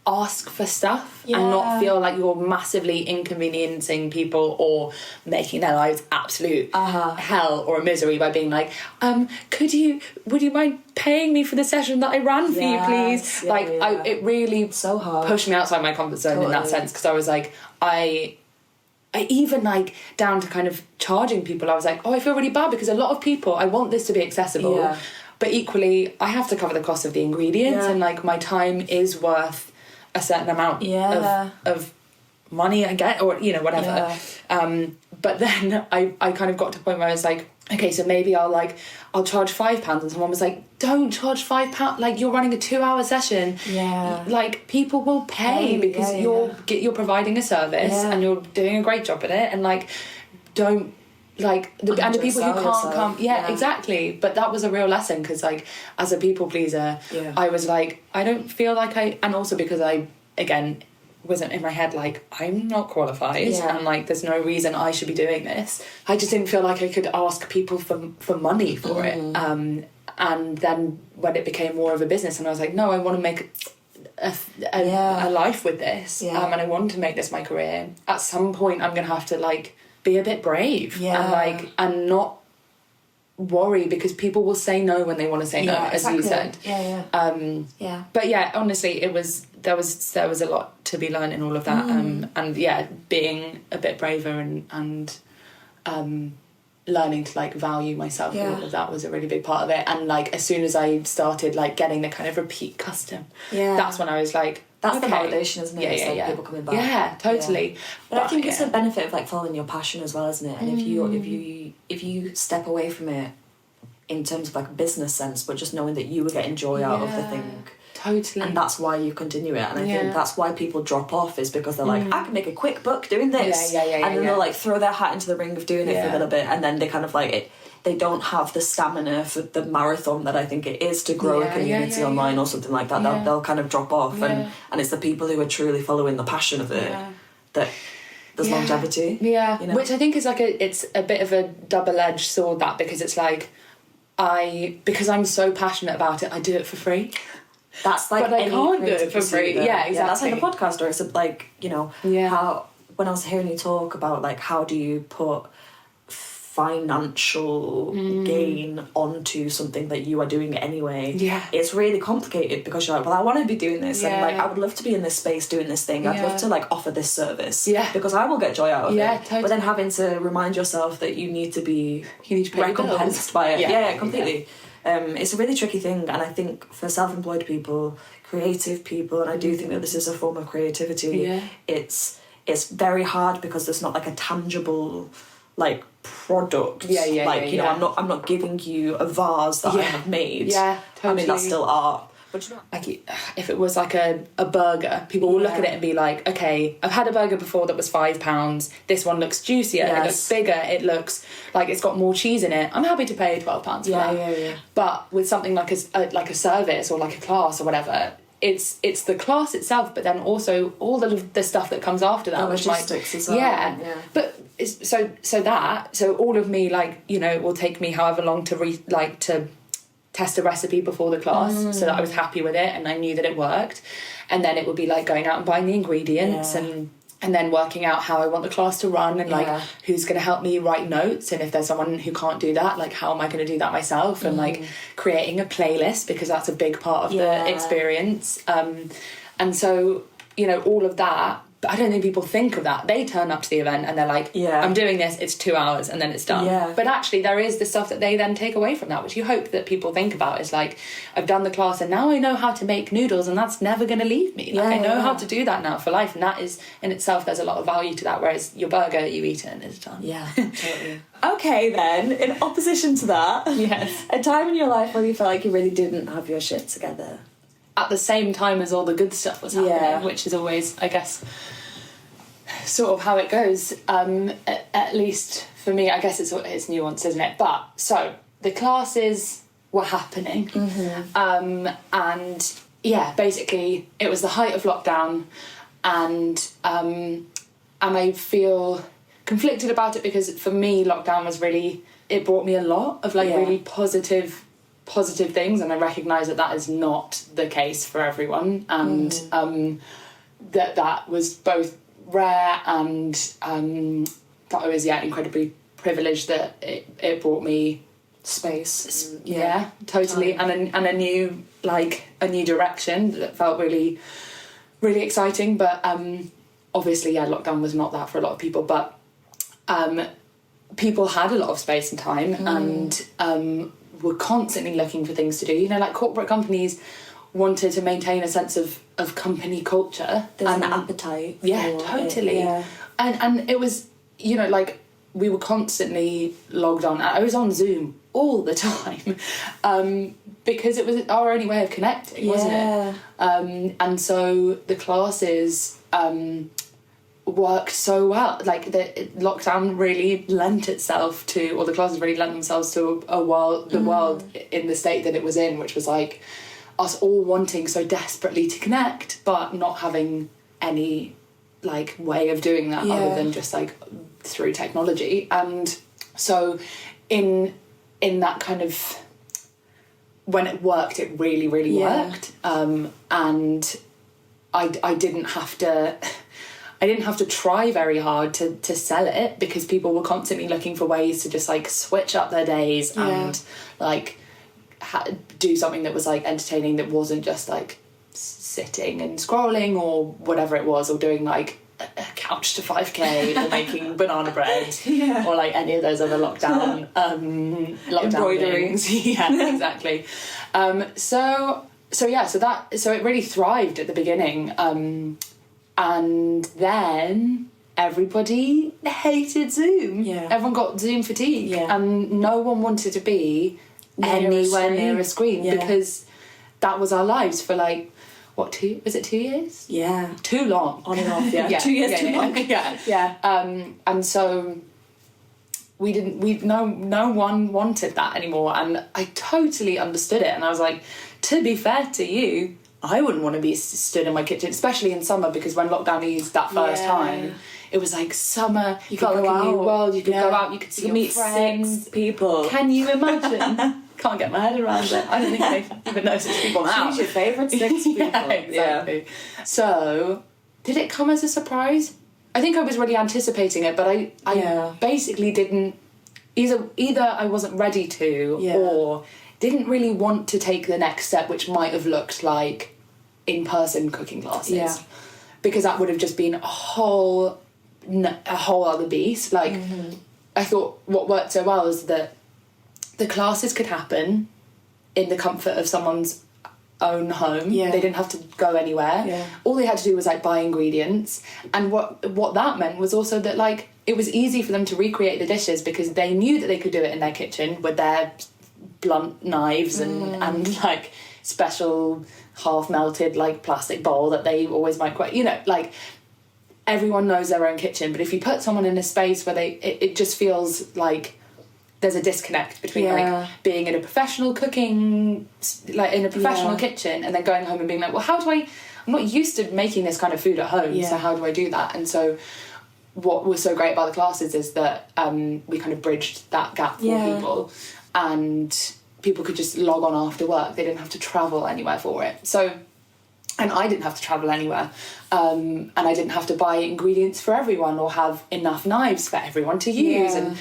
ask for stuff and not feel like you're massively inconveniencing people or making their lives absolute hell or a misery by being like, would you mind paying me for the session that I ran for you, please? It really so hard. pushed me outside my comfort zone in that sense, because I was like, even like down to kind of charging people, I was like, oh, I feel really bad because a lot of people, I want this to be accessible, but equally I have to cover the cost of the ingredients, and like my time is worth a certain amount of money I get, or you know, whatever. But then I kind of got to a point where I was like, okay, so maybe I'll charge £5, and someone was like, don't charge £5, like you're running a 2-hour session. Like people will pay because you're providing a service and you're doing a great job at it, and like don't like the people who can't come exactly. But that was a real lesson, because like as a people pleaser I was like, I don't feel like and also because I again wasn't in my head like, I'm not qualified and like there's no reason I should be doing this. I just didn't feel like I could ask people for money for it. And then when it became more of a business and I was like, no, I want to make a life with this, and I want to make this my career, at some point I'm gonna have to like be a bit brave and like and not worry, because people will say no when they want to say no, as you said. But yeah, honestly, there was a lot to be learned in all of that, and yeah, being a bit braver and learning to like value myself and all of that was a really big part of it. And like as soon as I started like getting the kind of repeat custom, that's when I was like, that's the validation, isn't it? It's like people coming back. Yeah, totally. But I think it's a benefit of like following your passion as well, isn't it? And if you step away from it in terms of like a business sense, but just knowing that you were getting joy out of the thing. Totally. And that's why you continue it. And I think that's why people drop off, is because they're like, I can make a quick buck doing this. And then they'll like throw their hat into the ring of doing it for a little bit, and then they kind of like they don't have the stamina for the marathon that I think it is to grow a community online or something like that. They'll kind of drop off, and it's the people who are truly following the passion of it that there's longevity. You know? Which I think is like it's a bit of a double-edged sword, that, because it's like because I'm so passionate about it, I do it for free. That's like, but I can't do it for free. Yeah, exactly. That's like a podcast, or it's like, you know, how when I was hearing you talk about like how do you put financial gain onto something that you are doing anyway, it's really complicated, because you're like, well, I want to be doing this, and like I would love to be in this space doing this thing, I'd love to like offer this service, because I will get joy out of it. Totally. But then having to remind yourself that you need to be recompensed by it. Completely. It's a really tricky thing, and I think for self-employed people, creative people, and I do think that this is a form of creativity, it's very hard, because there's not like a tangible like product. You know, I'm not giving you a vase that I have made. Totally. I mean, that's still art. But you know, like if it was like a burger, people will look at it and be like, okay, I've had a burger before that was £5. This one looks juicier, it looks bigger, it looks like it's got more cheese in it. I'm happy to pay £12 for that. But with something like a service or like a class or whatever, it's the class itself, but then also all the stuff that comes after that, which logistics as well. But so all of me, like, you know, it will take me however long to test a recipe before the class, so that I was happy with it and I knew that it worked, and then it would be like going out and buying the ingredients and then working out how I want the class to run, and like who's going to help me write notes, and if there's someone who can't do that, like how am I going to do that myself, and like creating a playlist, because that's a big part of the experience, and so, you know, all of that. But I don't think people think of that. They turn up to the event and they're like, I'm doing this, it's 2 hours, and then it's done. But actually there is the stuff that they then take away from that, which you hope that people think about, is like, I've done the class and now I know how to make noodles, and that's never going to leave me. Like I know how to do that now for life, and that is in itself, there's a lot of value to that, whereas your burger that you eat and is done. Totally. Okay then, in opposition to that, a time in your life where you felt like you really didn't have your shit together. At the same time as all the good stuff was happening, which is always, I guess, sort of how it goes. At least for me, I guess it's nuanced, isn't it? But so the classes were happening, and basically it was the height of lockdown, and I feel conflicted about it, because for me lockdown was really, it brought me a lot of like really positive things, and I recognise that is not the case for everyone, and that was both rare and that I was incredibly privileged that it brought me space, totally, and a new direction that felt really, really exciting. But obviously lockdown was not that for a lot of people, but people had a lot of space and time and were constantly looking for things to do. You know, like corporate companies wanted to maintain a sense of company culture. There's an appetite. Yeah, totally. And it was, you know, like we were constantly logged on. I was on Zoom all the time because it was our only way of connecting, wasn't it? And so the classes worked so well. Like the lockdown really lent itself to, or the classes really lent themselves to the world in the state that it was in, which was like us all wanting so desperately to connect, but not having any like way of doing that other than just like through technology. And so in that kind of, when it worked, it really worked. And I didn't have to try very hard to sell it, because people were constantly looking for ways to just like switch up their days and like do something that was like entertaining, that wasn't just like sitting and scrolling or whatever it was, or doing like a couch to 5k or making banana bread or like any of those other lockdown embroiderings. Yeah, exactly. So it really thrived at the beginning, and then everybody hated Zoom. Everyone got Zoom fatigue, and no one wanted to be anywhere near a screen because that was our lives for like, what, 2 years? Yeah. Too long. On and off, yeah. 2 years too long. And so no one wanted that anymore, and I totally understood it. And I was like, to be fair to you, I wouldn't want to be stood in my kitchen, especially in summer, because when lockdown eased that first time, it was like summer, you could go out, new world, you could go out, you could see your meet friends. 6 people. Can you imagine? Can't get my head around it. I don't think they even know 6 people now. Choose your favourite 6 people. Exactly. So, did it come as a surprise? I think I was really anticipating it, but I basically didn't. Either I wasn't ready to, or didn't really want to take the next step, which might have looked like in-person cooking classes, because that would have just been a whole other beast. Like, I thought what worked so well is that the classes could happen in the comfort of someone's own home. They didn't have to go anywhere. All they had to do was like buy ingredients, and what that meant was also that like it was easy for them to recreate the dishes, because they knew that they could do it in their kitchen with their blunt knives and like special half melted like plastic bowl that they always microwave. You know, like everyone knows their own kitchen, but if you put someone in a space where it just feels like there's a disconnect between like being in a professional cooking, like in a professional kitchen, and then going home and being like, well, I'm not used to making this kind of food at home, so how do I do that? And so what was so great about the classes is that we kind of bridged that gap for people, and people could just log on after work. They didn't have to travel anywhere for it. So, and I didn't have to travel anywhere, and I didn't have to buy ingredients for everyone or have enough knives for everyone to use. And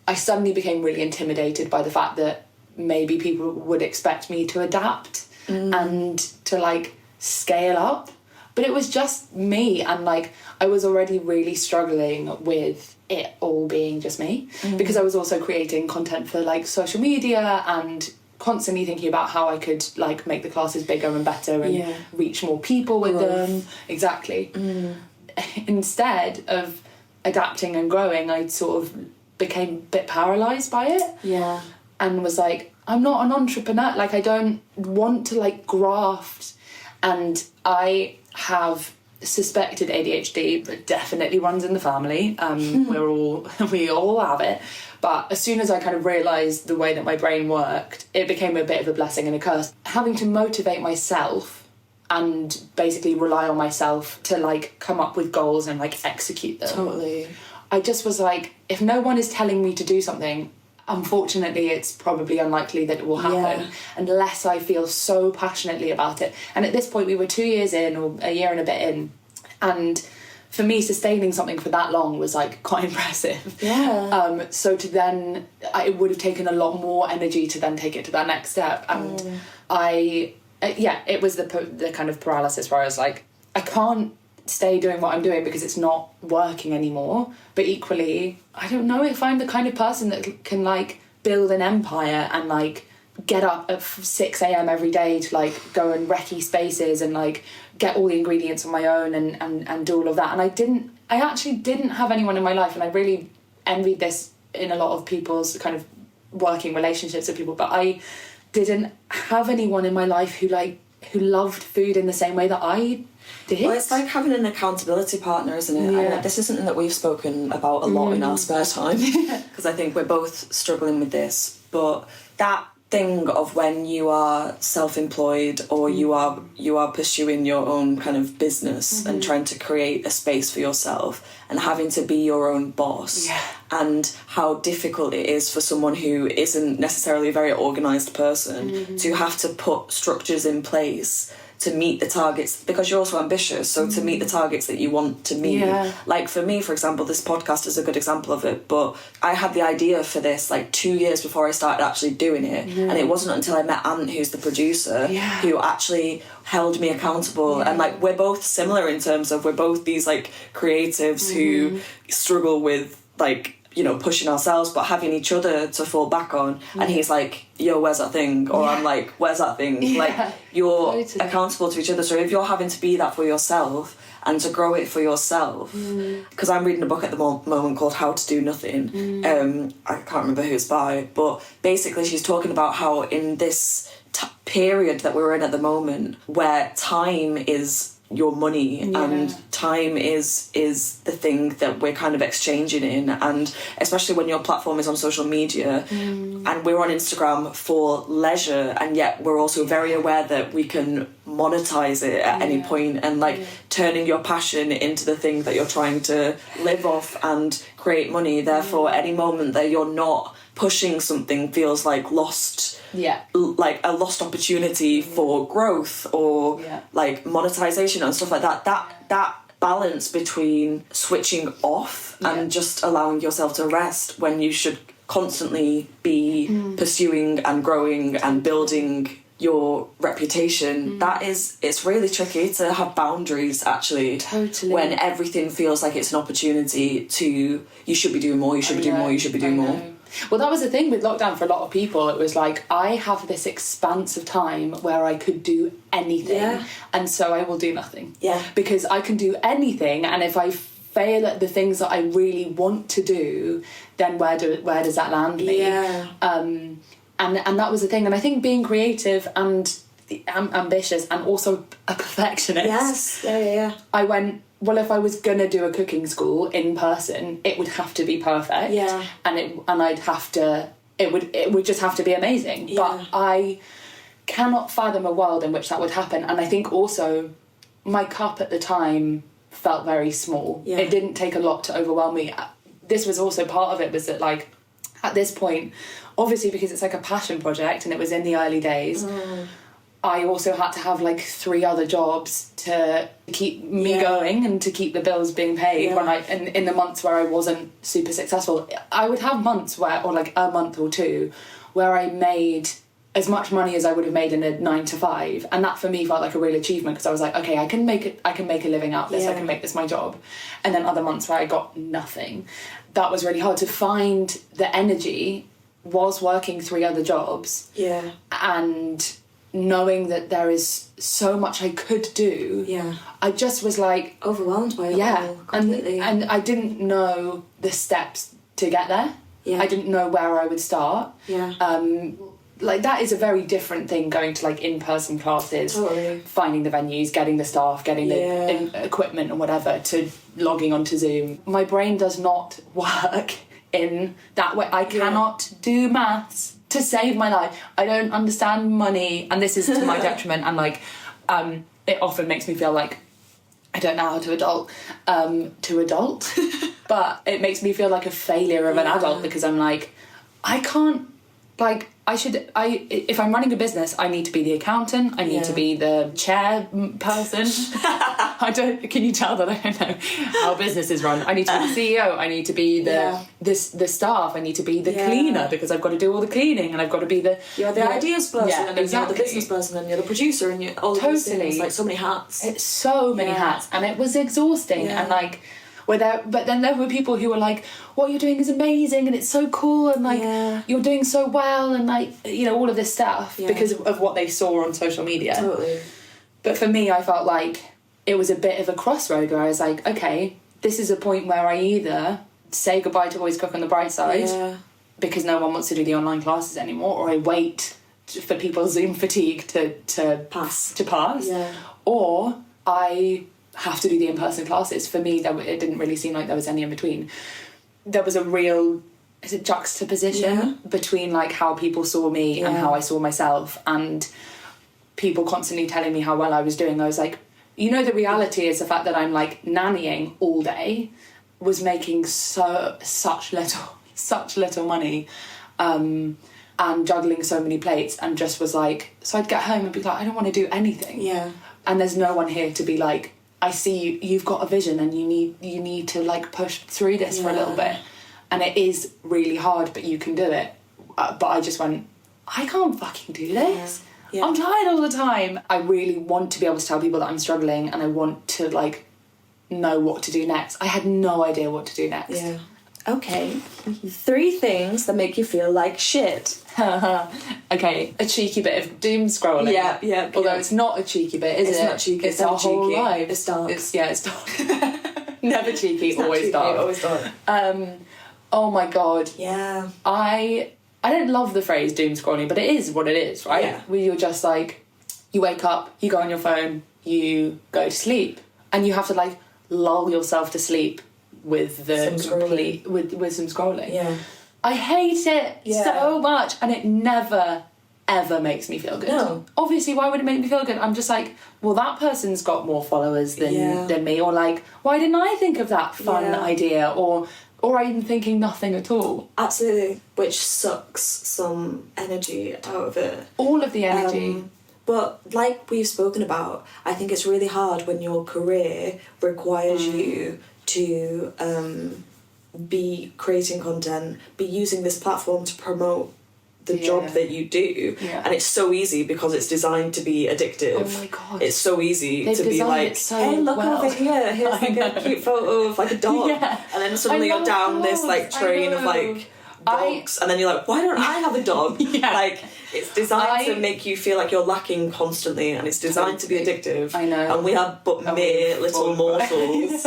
I suddenly became really intimidated by the fact that maybe people would expect me to adapt and to like scale up, but it was just me, and like I was already really struggling with it all being just me, because I was also creating content for like social media and constantly thinking about how I could like make the classes bigger and better and reach more people with them. Exactly. Instead of adapting and growing, I sort of became a bit paralysed by it. And was like, I'm not an entrepreneur. Like, I don't want to like graft. And I have suspected ADHD, but definitely runs in the family. We all have it. But as soon as I kind of realised the way that my brain worked, it became a bit of a blessing and a curse. Having to motivate myself and basically rely on myself to like come up with goals and like execute them. Totally. I just was like, if no one is telling me to do something, unfortunately it's probably unlikely that it will happen unless I feel so passionately about it. And at this point we were 2 years in, or a year and a bit in, and for me sustaining something for that long was like quite impressive. So to then, it would have taken a lot more energy to then take it to that next step, and it was the kind of paralysis where I was like, I can't stay doing what I'm doing because it's not working anymore. But equally, I don't know if I'm the kind of person that can like build an empire and like get up at 6 a.m. every day to like go and recce spaces and like get all the ingredients on my own and do all of that. And I actually didn't have anyone in my life, and I really envied this in a lot of people's kind of working relationships with people, but I didn't have anyone in my life who loved food in the same way that I did. Well, it's like having an accountability partner, isn't it? Yeah. And this is something that we've spoken about a lot in our spare time, because I think we're both struggling with this. But that thing of when you are self-employed or you are pursuing your own kind of business and trying to create a space for yourself and having to be your own boss, and how difficult it is for someone who isn't necessarily a very organised person to have to put structures in place to meet the targets, because you're also ambitious, so to meet the targets that you want to meet. Like for me, for example, this podcast is a good example of it, but I had the idea for this like 2 years before I started actually doing it, and it wasn't until I met Ant, who's the producer, who actually held me accountable. And like we're both similar in terms of we're both these like creatives who struggle with like, you know, pushing ourselves but having each other to fall back on. And he's like, yo, where's that thing? Or I'm like, where's that thing? Like you're accountable to each other. So if you're having to be that for yourself and to grow it for yourself, because I'm reading a book at the moment called How to Do Nothing, I can't remember who it's by, but basically she's talking about how in this period that we're in at the moment, where time is your money and time is the thing that we're kind of exchanging in, and especially when your platform is on social media and we're on Instagram for leisure, and yet we're also very aware that we can monetize it at any point, and like turning your passion into the thing that you're trying to live off and create money. Therefore any moment that you're not pushing something feels like like a lost opportunity for growth or like monetization and stuff like that. That balance between switching off and just allowing yourself to rest when you should constantly be pursuing and growing and building your reputation, it's really tricky to have boundaries actually. Totally. When everything feels like it's an opportunity to, you should be doing more, you should be doing more, you should be doing more. Well, that was the thing with lockdown for a lot of people. It was like, I have this expanse of time where I could do anything, and so I will do nothing. Because I can do anything, and if I fail at the things that I really want to do, then where does that land me? And that was the thing. And I think being creative and ambitious and also a perfectionist. I went, well, if I was gonna do a cooking school in person, it would have to be perfect. And I'd have to. It would just have to be amazing. But I cannot fathom a world in which that would happen. And I think also my cup at the time felt very small. It didn't take a lot to overwhelm me. This was also part of it, was that like at this point, obviously because it's like a passion project and it was in the early days, I also had to have like 3 other jobs to keep me going and to keep the bills being paid when in the months where I wasn't super successful. I would have months or like a month or 2 where I made as much money as I would have made in a 9 to 5, and that for me felt like a real achievement, because I was like, okay, I can make a living out of this, I can make this my job. And then other months where I got nothing. That was really hard to find. The energy was working 3 other jobs and knowing that there is so much I could do. I just was like overwhelmed by it all completely. And I didn't know the steps to get there. I didn't know where I would start. Like that is a very different thing, going to like in-person classes, finding the venues, getting the staff, getting the equipment and whatever, to logging onto Zoom. My brain does not work in that way. I cannot do maths to save my life. I don't understand money, and this is to my detriment, and like it often makes me feel like I don't know how to adult but it makes me feel like a failure of an adult, because I'm like, I can't Like, if I'm running a business, I need to be the accountant, I need to be the chair person. Can you tell that I don't know how business is run? I need to be the CEO, I need to be the staff, I need to be the cleaner, because I've got to do all the cleaning, and I've got to be you're the ideas person, and exactly. you're the business person, and you're the producer, and you're all these things, like so many hats. It's so many hats, and it was exhausting, and like, but then there were people who were like, what you're doing is amazing and it's so cool, and like you're doing so well, and like, you know, all of this stuff because of what they saw on social media. Totally. But for me, I felt like it was a bit of a crossroad where I was like, okay, this is a point where I either say goodbye to Always Cook on the Bright Side because no one wants to do the online classes anymore, or I wait for people's Zoom fatigue to pass, or I have to do the in-person classes. For me, it didn't really seem like there was any in between. There was a real juxtaposition between like how people saw me and how I saw myself, and people constantly telling me how well I was doing. I was like, you know, the reality is the fact that I'm like nannying all day, was making such little money, and juggling so many plates, and just was like, so I'd get home and be like, I don't want to do anything. And there's no one here to be like, I see you've got a vision and you need to like push through this for a little bit, and it is really hard, but you can do it. But I just went, I can't fucking do this. I'm tired all the time. I really want to be able to tell people that I'm struggling, and I want to like know what to do next. I had no idea what to do next. Okay. 3 things that make you feel like shit. Okay, a cheeky bit of doom scrolling. Although it's not a cheeky bit, is it? It's not cheeky. It's our whole life. It's dark. It's dark. Never cheeky, always dark. Always dark. Oh my god. Yeah. I don't love the phrase doom scrolling, but it is what it is, right? Yeah. Where you're just like, you wake up, you go on your phone, you go to sleep, and you have to like lull yourself to sleep with some scrolling. Yeah. I hate it so much, and it never ever makes me feel good. No. Obviously, why would it make me feel good? I'm just like, well, that person's got more followers than me, or like, why didn't I think of that fun idea, or I'm thinking nothing at all. Absolutely. Which sucks some energy out of it. All of the energy. But like we've spoken about, I think it's really hard when your career requires you to be creating content, be using this platform to promote the job that you do, and it's so easy because it's designed to be addictive. Oh my god, it's so easy to be like, hey, look over here, here's like a cute photo of like a dog, and then suddenly you're down this like train of like dogs, and then you're like, why don't I have a dog? Like, it's designed to make you feel like you're lacking constantly, and it's designed to be addictive. I know. And we have but mere little morsels.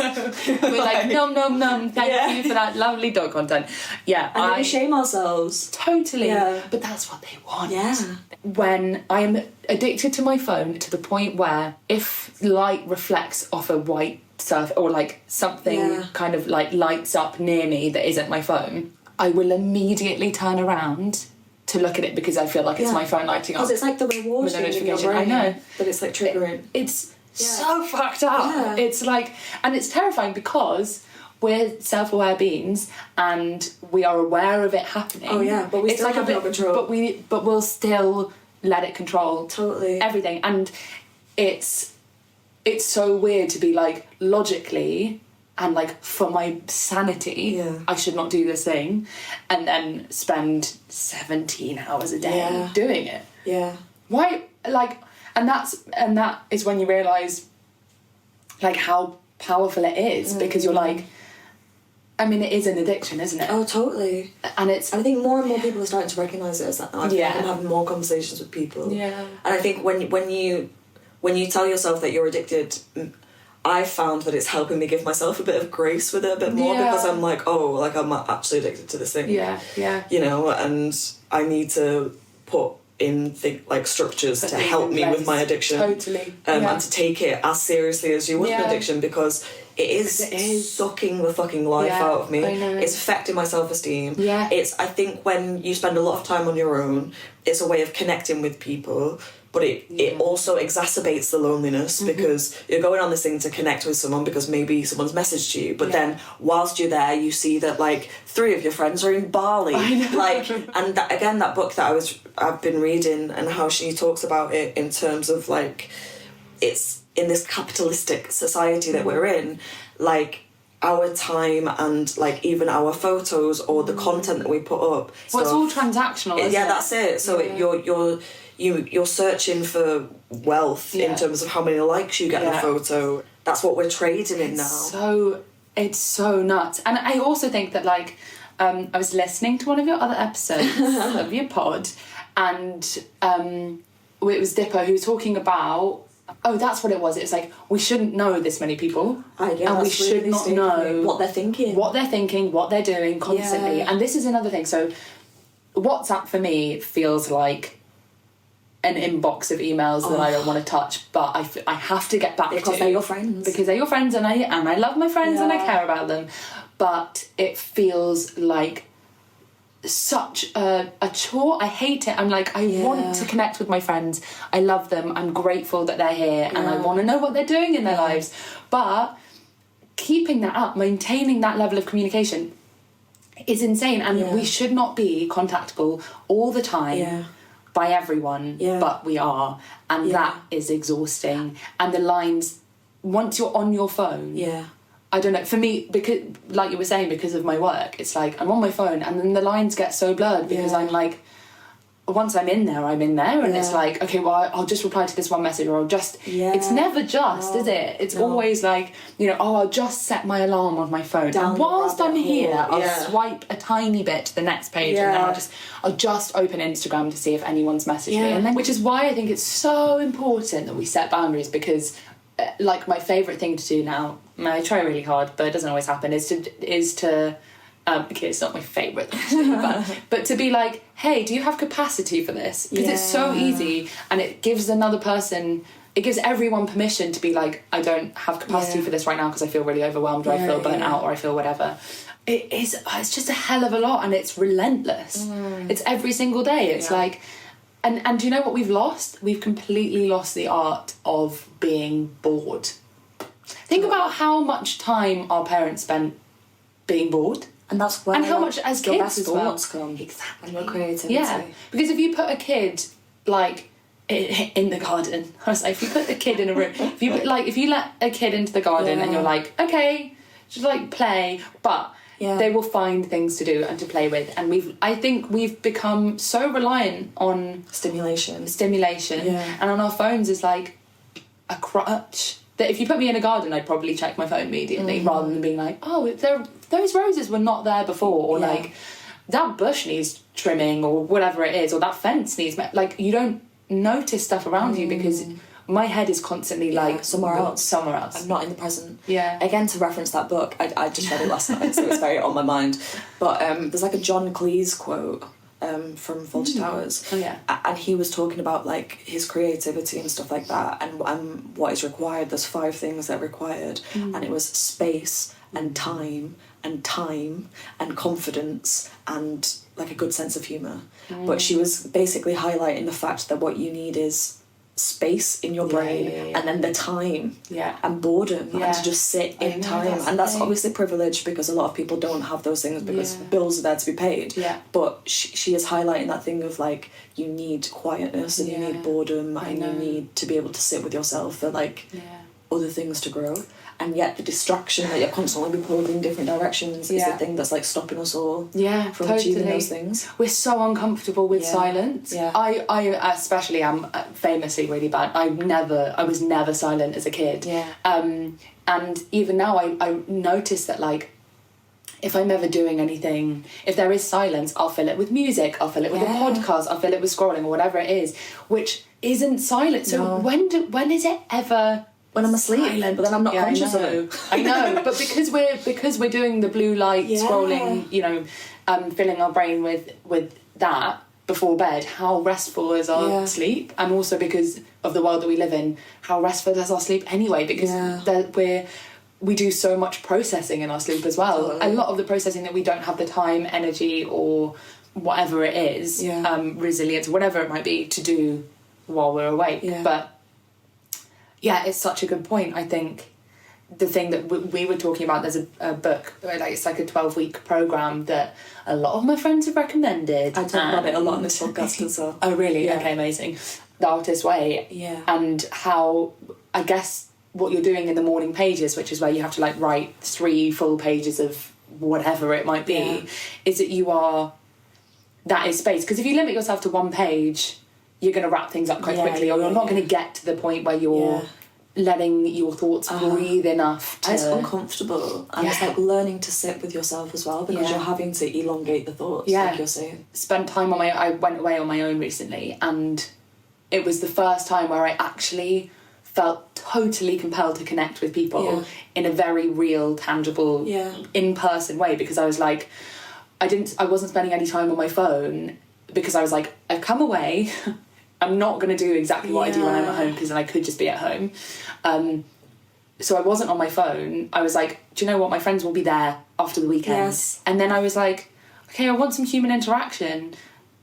We're like, nom nom nom, thank you for that lovely dog content. Yeah. And then we shame ourselves. Totally. Yeah. But that's what they want. Yeah. When I am addicted to my phone to the point where if light reflects off a white surface, or like something kind of like lights up near me that isn't my phone, I will immediately turn around to look at it because I feel like it's my phone lighting up. Because it's like the reward thing in your brain. I know. But it's like triggering. It's so fucked up. Yeah. It's like, and it's terrifying because we're self-aware beings and we are aware of it happening. Oh yeah, but we still have no control. But we'll still let it control everything. And it's so weird to be like, logically, and like for my sanity, I should not do this thing, and then spend 17 hours a day doing it. Yeah. Why? Like, and that is when you realise like how powerful it is, because you're like, I mean, it is an addiction, isn't it? Oh, totally. And I think more and more people are starting to recognise it as that now. I feel like I'm having more conversations with people. Yeah. And I think when you tell yourself that you're addicted, I found that it's helping me give myself a bit of grace with it a bit more, because I'm like, oh, like I'm actually addicted to this thing. Yeah. You know, and I need to put in like structures to help me with my addiction. Totally. And to take it as seriously as you would an addiction, because it is sucking the fucking life out of me. I know. It's affecting my self-esteem. Yeah. I think when you spend a lot of time on your own, it's a way of connecting with people, but it also exacerbates the loneliness because you're going on this thing to connect with someone because maybe someone's messaged you, but then whilst you're there you see that like 3 of your friends are in Bali, like, and that, again, that book that I've been reading and how she talks about it in terms of like it's in this capitalistic society that we're in, like our time and like even our photos or the content that we put up. Well, it's all transactional, isn't it? That's it. So you're searching for wealth in terms of how many likes you get in a photo. That's what we're trading in now. It's so nuts. And I also think that like I was listening to one of your other episodes of your pod, and it was Dipper who was talking about, that's what it was. It's like, we shouldn't know this many people. And we should not know what they're thinking, what they're doing constantly. And this is another thing. So WhatsApp for me feels like an inbox of emails that I don't want to touch, but I have to get back because they're your friends. Because they're your friends, and I love my friends and I care about them. But it feels like such a chore. I hate it. I'm like, I want to connect with my friends. I love them. I'm grateful that they're here and I want to know what they're doing in their lives. But keeping that up, maintaining that level of communication is insane. And we should not be contactable all the time by everyone, but we are. And that is exhausting. And the lines, once you're on your phone... I don't know, for me, because like you were saying, because of my work, it's like I'm on my phone and then the lines get so blurred because I'm like, once I'm in there, and it's like, okay, well, I'll just reply to this one message, or I'll just... It's never just, is it? It's always like, I'll just set my alarm on my phone. And whilst I'm here, I'll swipe a tiny bit to the next page and then I'll just open Instagram to see if anyone's messaged me. And then, which is why I think it's so important that we set boundaries, because like my favourite thing to do now, I try really hard, but it doesn't always happen, is to okay, it's not my favourite thing to do, but to be like, hey, do you have capacity for this? Because it's so easy, and it gives everyone permission to be like, I don't have capacity for this right now because I feel really overwhelmed, or I feel burnt out, or I feel whatever. It's just a hell of a lot, and it's relentless. It's every single day. It's like... And do you know what we've lost? We've completely lost the art of being bored. Think about how much time our parents spent being bored. And that's where... And how much as kids as well. Come. Exactly. And your creativity. Yeah. Because if you put a kid, like, in the garden... I was like, if you put the kid in a room... If you let a kid into the garden and you're like, okay, just, like, play, but... they will find things to do and to play with, and I think we've become so reliant on stimulation, and on our phones is like a crutch. That if you put me in a garden, I'd probably check my phone immediately, rather than being like, oh, those roses were not there before, or like that bush needs trimming, or whatever it is, or that fence needs like, you don't notice stuff around you because my head is constantly like somewhere else. I'm not in the present. Again, to reference that book, I just read it last night, so it's very on my mind, but there's like a John Cleese quote from Fawlty Towers, and he was talking about like his creativity and stuff like that, and what is required. There's 5 things that are required, and it was space and time and confidence and like a good sense of humour. But she was basically highlighting the fact that what you need is space in your brain, and then the time and boredom, and to just sit in time, and that's obviously privilege, because a lot of people don't have those things because bills are there to be paid, but she is highlighting that thing of like, you need quietness, and you need boredom, and you need to be able to sit with yourself for like other things to grow. And yet the distraction that you're constantly being pulled in different directions is the thing that's like stopping us all from achieving those things. We're so uncomfortable with silence. I especially am famously really bad. I was never silent as a kid. And even now I notice that, like, if I'm ever doing anything, if there is silence, I'll fill it with music, I'll fill it with a podcast, I'll fill it with scrolling or whatever it is, which isn't silent. So when is it ever... When I'm asleep, silent. But then I'm not conscious of it. I know, but because we're doing the blue light scrolling, filling our brain with that before bed, how restful is our sleep? And also because of the world that we live in, how restful is our sleep anyway? Because we do so much processing in our sleep as well. Totally. A lot of the processing that we don't have the time, energy, or whatever it is, resilience, whatever it might be, to do while we're awake. Yeah. But yeah, it's such a good point. I think the thing that we were talking about, there's a book, like it's like a 12-week program that a lot of my friends have recommended. I talk about it a lot on this podcast as well. Oh really? Yeah. Okay, amazing. The Artist's Way. Yeah. And how, I guess, what you're doing in the morning pages, which is where you have to like write 3 full pages of whatever it might be, is that you are, that is space. Because if you limit yourself to 1 page, you're going to wrap things up quite quickly, or you're not going to get to the point where you're letting your thoughts breathe enough to... And it's uncomfortable, and it's like learning to sit with yourself as well, because you're having to elongate the thoughts, like you're saying. Spent time on I went away on my own recently, and it was the first time where I actually felt totally compelled to connect with people in a very real, tangible, in-person way, because I was like, I wasn't spending any time on my phone, because I was like, I've come away, I'm not going to do exactly what I do when I'm at home, because then I could just be at home. So I wasn't on my phone. I was like, do you know what? My friends will be there after the weekend. Yes. And then I was like, okay, I want some human interaction.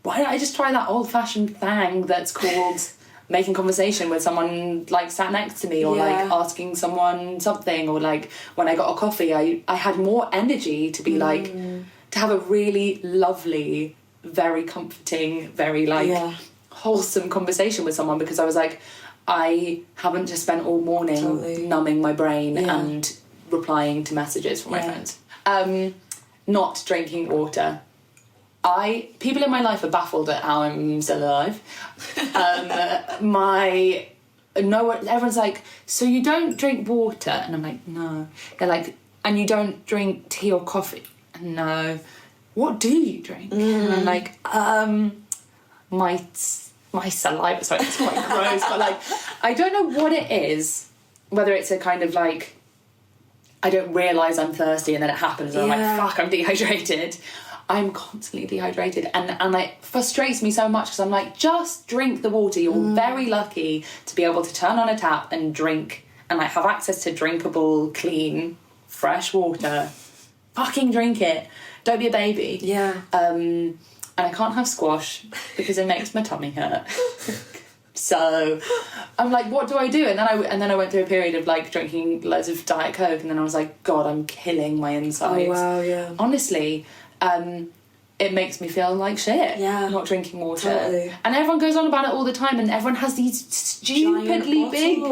Why don't I just try that old-fashioned thing that's called making conversation with someone like sat next to me, or like asking someone something, or like when I got a coffee, I had more energy to be like, to have a really lovely, very comforting, very like wholesome conversation with someone, because I was like, I haven't just spent all morning numbing my brain and replying to messages from my friends. Not drinking water. People in my life are baffled at how I'm still alive. Everyone's like, so you don't drink water? And I'm like, no. They're like, and you don't drink tea or coffee? No. What do you drink? And I'm like, my saliva. Sorry, it's quite gross, but like, I don't know what it is. Whether it's a kind of like, I don't realise I'm thirsty and then it happens and I'm like, fuck, I'm dehydrated. I'm constantly dehydrated, and it frustrates me so much, because I'm like, just drink the water. You're very lucky to be able to turn on a tap and drink, and like have access to drinkable, clean, fresh water. Fucking drink it. Don't be a baby. Yeah. And I can't have squash because it makes my tummy hurt. So I'm like, what do I do? And then I went through a period of like drinking loads of Diet Coke, and then I was like, God, I'm killing my insides. Oh wow, yeah. Honestly, it makes me feel like shit. Yeah. Not drinking water. Totally. And everyone goes on about it all the time, and everyone has these stupidly big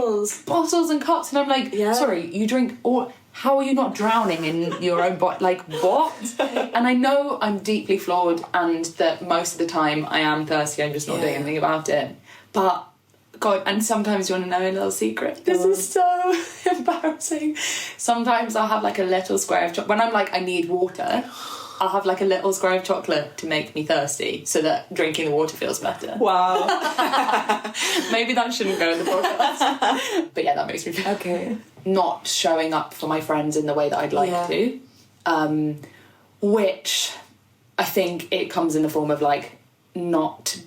bottles and cups, and I'm like, sorry, you drink all... How are you not drowning in your own body? Like, what? And I know I'm deeply flawed, and that most of the time I am thirsty, I'm just not doing anything about it. But, God, and sometimes you want to know a little secret. This is so embarrassing. Sometimes I'll have like a little square of chocolate. When I'm like, I need water, I'll have like a little square of chocolate to make me thirsty, so that drinking the water feels better. Wow. Maybe that shouldn't go in the podcast. But yeah, that makes me feel not showing up for my friends in the way that I'd like to. Which I think it comes in the form of like not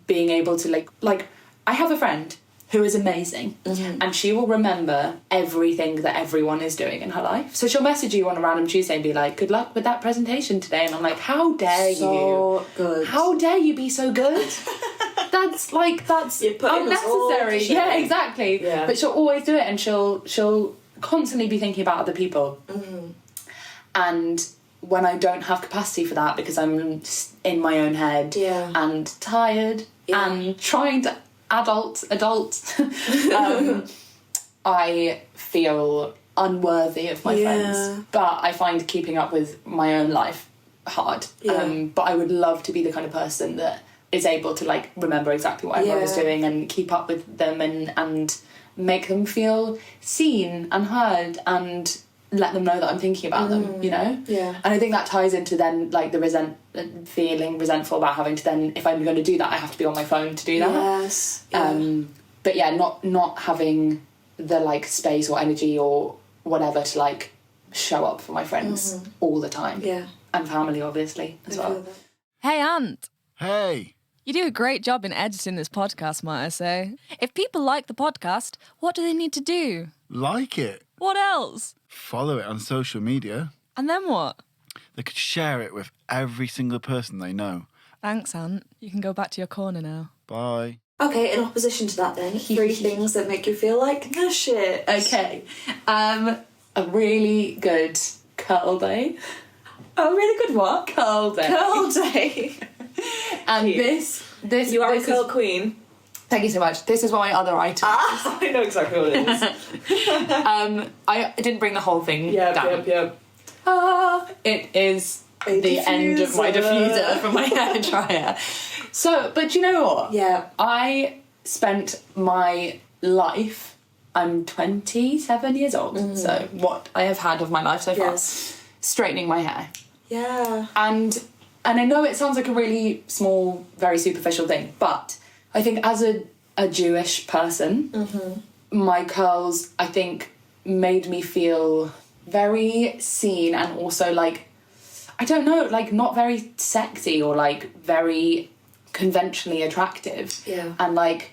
being able to like I have a friend who is amazing, and she will remember everything that everyone is doing in her life. So she'll message you on a random Tuesday and be like, good luck with that presentation today. And I'm like, how dare you? So good. How dare you be so good? That's unnecessary. Yeah, exactly. Yeah. But she'll always do it, and she'll constantly be thinking about other people. And when I don't have capacity for that, because I'm in my own head and tired and trying to adult I feel unworthy of my friends, but I find keeping up with my own life hard. But I would love to be the kind of person that is able to like remember exactly what everyone is doing and keep up with them and make them feel seen and heard and let them know that I'm thinking about them, you know? Yeah. And I think that ties into then like the feeling resentful about having to then, if I'm going to do that, I have to be on my phone to do that. Yes. Yeah. But yeah, not having the like space or energy or whatever to like show up for my friends all the time. Yeah. And family, obviously, as well. Hey, Ant. Hey. You do a great job in editing this podcast, might I say. If people like the podcast, what do they need to do? Like it. What else? Follow it on social media. And then what? They could share it with every single person they know. Thanks, Ant. You can go back to your corner now. Bye. Okay, in opposition to that then, 3 things that make you feel like the shit. Okay. A really good curl day. A really good what? Curl day. Curl day. And Cute. this You are this a curl is, queen. thank you so much. This is what my other item. I know exactly what it is. I didn't bring the whole thing Yep. down. It is the end of my diffuser from my hairdryer. So, but you know what? Yeah. I spent my life, I'm 27 years old, so what I have had of my life so far, Yes. straightening my hair. Yeah. And I know it sounds like a really small, very superficial thing, but I think as a Jewish person, my curls, I think, made me feel very seen and also, like, I don't know, like, not very sexy or, like, very conventionally attractive. Yeah. And, like,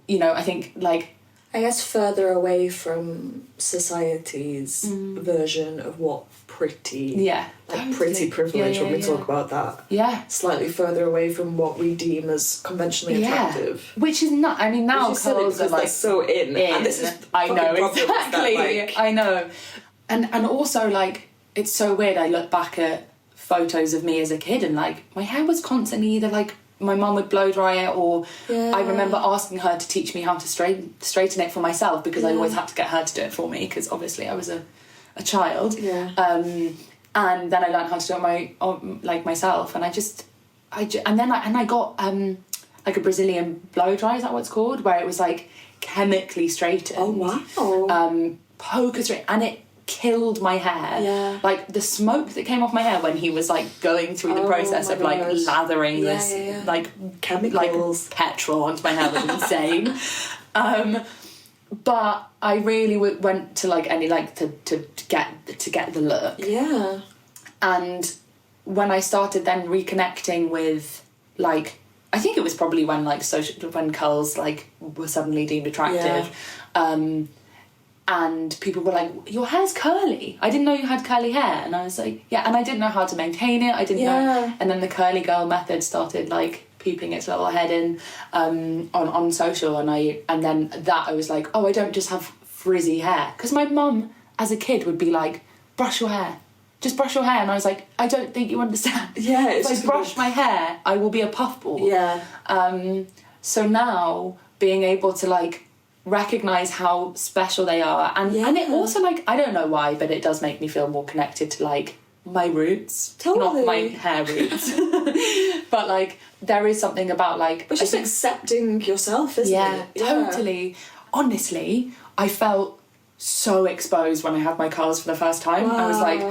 you know, I think, like... I guess further away from society's version of what pretty... Yeah. Like totally. pretty privilege when we Yeah. talk about that. Yeah. Slightly further away from what we deem as conventionally attractive. Which is not... I mean, now Which is silly curls because are, like... they're so in. And this is I fucking know, problem is that, exactly. like- I know. And also, like, it's so weird. I look back at photos of me as a kid and, like, my hair was constantly either, like, my mum would blow dry it or I remember asking her to teach me how to straighten it for myself because I always had to get her to do it for me because obviously I was a child. Yeah. And then I learned how to do it myself and I got like a Brazilian blow dry, is that what it's called? Where it was like chemically straightened. Oh, wow. Poker straight, and it killed my hair. Yeah. Like the smoke that came off my hair when he was like going through the process my of like gosh. lathering Yeah, this yeah, yeah. like Chemicals. like petrol onto my hair was insane. But I really went to like any like to get the look. Yeah. And when I started then reconnecting with like, I think it was probably when like when curls like were suddenly deemed attractive. And people were like, your hair's curly. I didn't know you had curly hair. And I was like, yeah. And I didn't know how to maintain it. I didn't know. And then the curly girl method started like peeping its little head in on social. And then that I was like, oh, I don't just have frizzy hair. Because my mum as a kid would be like, brush your hair. Just brush your hair. And I was like, I don't think you understand. Yeah, if I brush my hair, I will be a puffball. Yeah. So now being able to like recognize how special they are and it also like I don't know why but it does make me feel more connected to like my roots, not my hair roots. But like there is something about like But just accepting yourself, isn't it? Yeah, totally. Honestly, I felt so exposed when I had my curls for the first time. I was like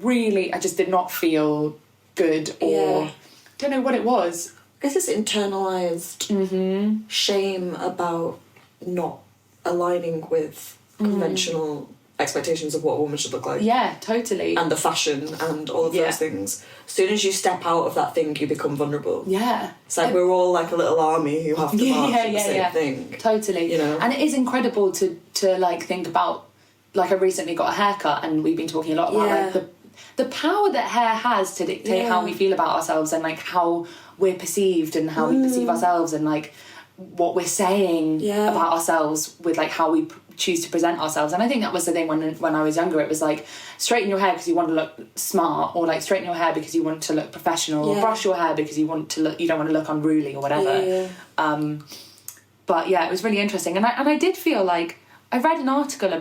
really I just did not feel good or don't know what it was. I guess it's internalized shame about not aligning with conventional expectations of what a woman should look like. Yeah, totally. And the fashion and all of those things. As soon as you step out of that thing, you become vulnerable. Yeah. It's like we're all like a little army who have to march at the same thing. Totally. You know? And it is incredible to like think about, like I recently got a haircut and we've been talking a lot about like the power that hair has to dictate how we feel about ourselves and like how we're perceived and how we perceive ourselves and like what we're saying about ourselves with like how we choose to present ourselves. And I think that was the thing when I was younger. It was like straighten your hair because you want to look smart, or like straighten your hair because you want to look professional, or brush your hair because you don't want to look unruly or whatever. But yeah, it was really interesting. And I did feel like I read an article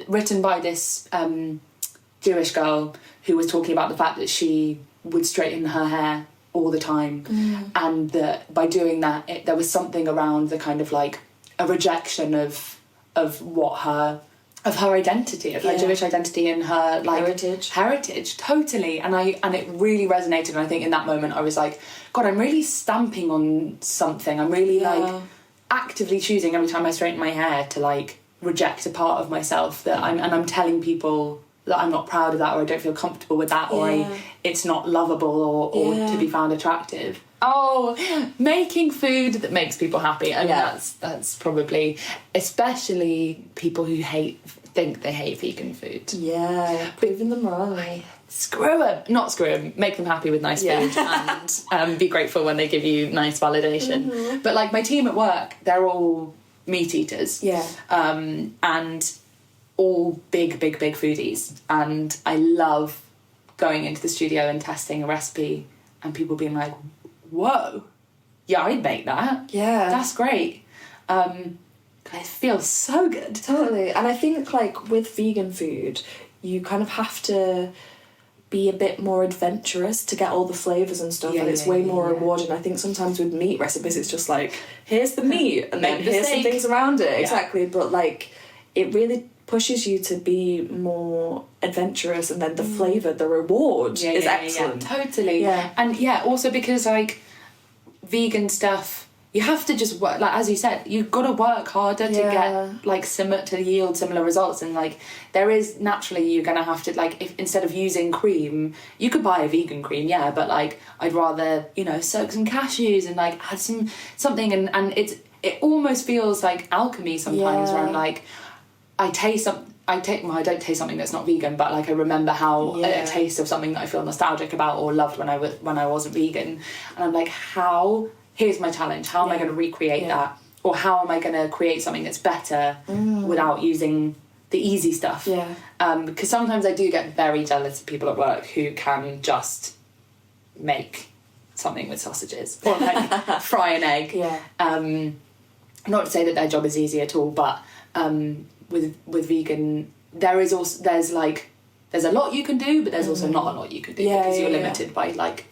written by this Jewish girl who was talking about the fact that she would straighten her hair all the time, and that by doing that there was something around the kind of like a rejection of her identity, of her Jewish identity and her like heritage totally. And it really resonated, and I think in that moment I was like, God, I'm really stamping on something. I'm really like actively choosing every time I straighten my hair to like reject a part of myself that I'm telling people that I'm not proud of that, or I don't feel comfortable with that, or it's not lovable or to be found attractive. Oh, making food that makes people happy. I mean, that's probably, especially people who think they hate vegan food. Yeah, proving them wrong. screw them. Not screw them. Make them happy with nice food and be grateful when they give you nice validation. But like my team at work, they're all meat eaters. Yeah. And all big foodies. And I love going into the studio and testing a recipe and people being like, whoa, yeah, I'd make that. Yeah. That's great. It feels so good. Totally. And I think like with vegan food, you kind of have to be a bit more adventurous to get all the flavours and stuff, and it's way more rewarding. I think sometimes with meat recipes it's just like, here's the meat and then here's some things around it. Exactly. But like it really pushes you to be more adventurous, and then the flavour, the reward is excellent. Totally. Yeah. And also because like vegan stuff, you have to just work, like as you said, you've got to work harder to get like to yield similar results, and like there is naturally you're gonna have to like, if instead of using cream, you could buy a vegan cream, but like I'd rather soak some cashews and like add something, and it almost feels like alchemy sometimes where I'm like, I don't taste something that's not vegan, but like I remember how a taste of something that I feel nostalgic about or loved when I wasn't vegan, and I'm like, here's my challenge. How am I going to recreate that? Or how am I going to create something that's better without using the easy stuff? Because sometimes I do get very jealous of people at work who can just make something with sausages or like fry an egg. Not to say that their job is easy at all, but with vegan, there's a lot you can do, but there's also not a lot you can do because you're limited by like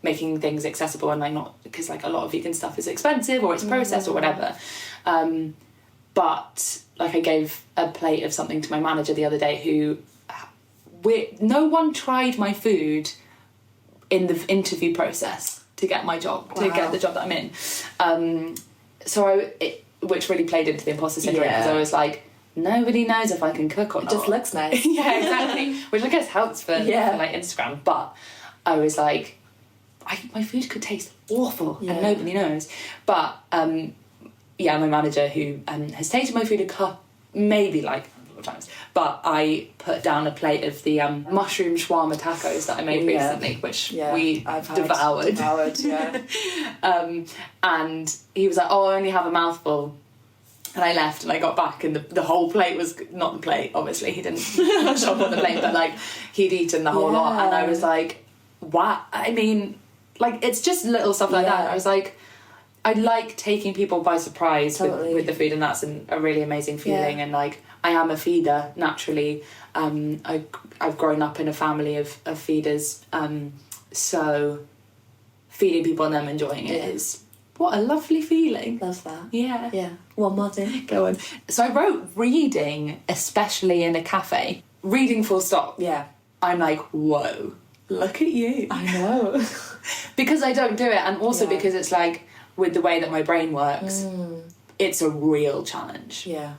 making things accessible, and like not because like a lot of vegan stuff is expensive or it's processed or whatever. But like I gave a plate of something to my manager the other day who no one tried my food in the interview process to get my job, to get the job that I'm in. Which really played into the imposter syndrome, because I was like, nobody knows if I can cook or not. It just looks nice. Exactly. Which I guess helps for like Instagram, but I was like, my food could taste awful and nobody knows. But my manager who has tasted my food maybe like a couple of times, but I put down a plate of the mushroom shawarma tacos that I made recently, which I've devoured. And he was like, oh, I only have a mouthful. And I left and I got back and the whole plate was, not the plate, obviously, he didn't shop on the plate, but like he'd eaten the whole lot, and I was like, what? I mean, like it's just little stuff like that. I was like, I like taking people by surprise with the food, and that's a really amazing feeling. And like I am a feeder naturally. I've grown up in a family of feeders, so feeding people and them enjoying it is what a lovely feeling. Love that. Yeah. One more thing. Go on. So I wrote reading, especially in a cafe. Reading full stop. Yeah. I'm like, whoa, look at you. I know. Because I don't do it, and also because it's like, with the way that my brain works, it's a real challenge. Yeah.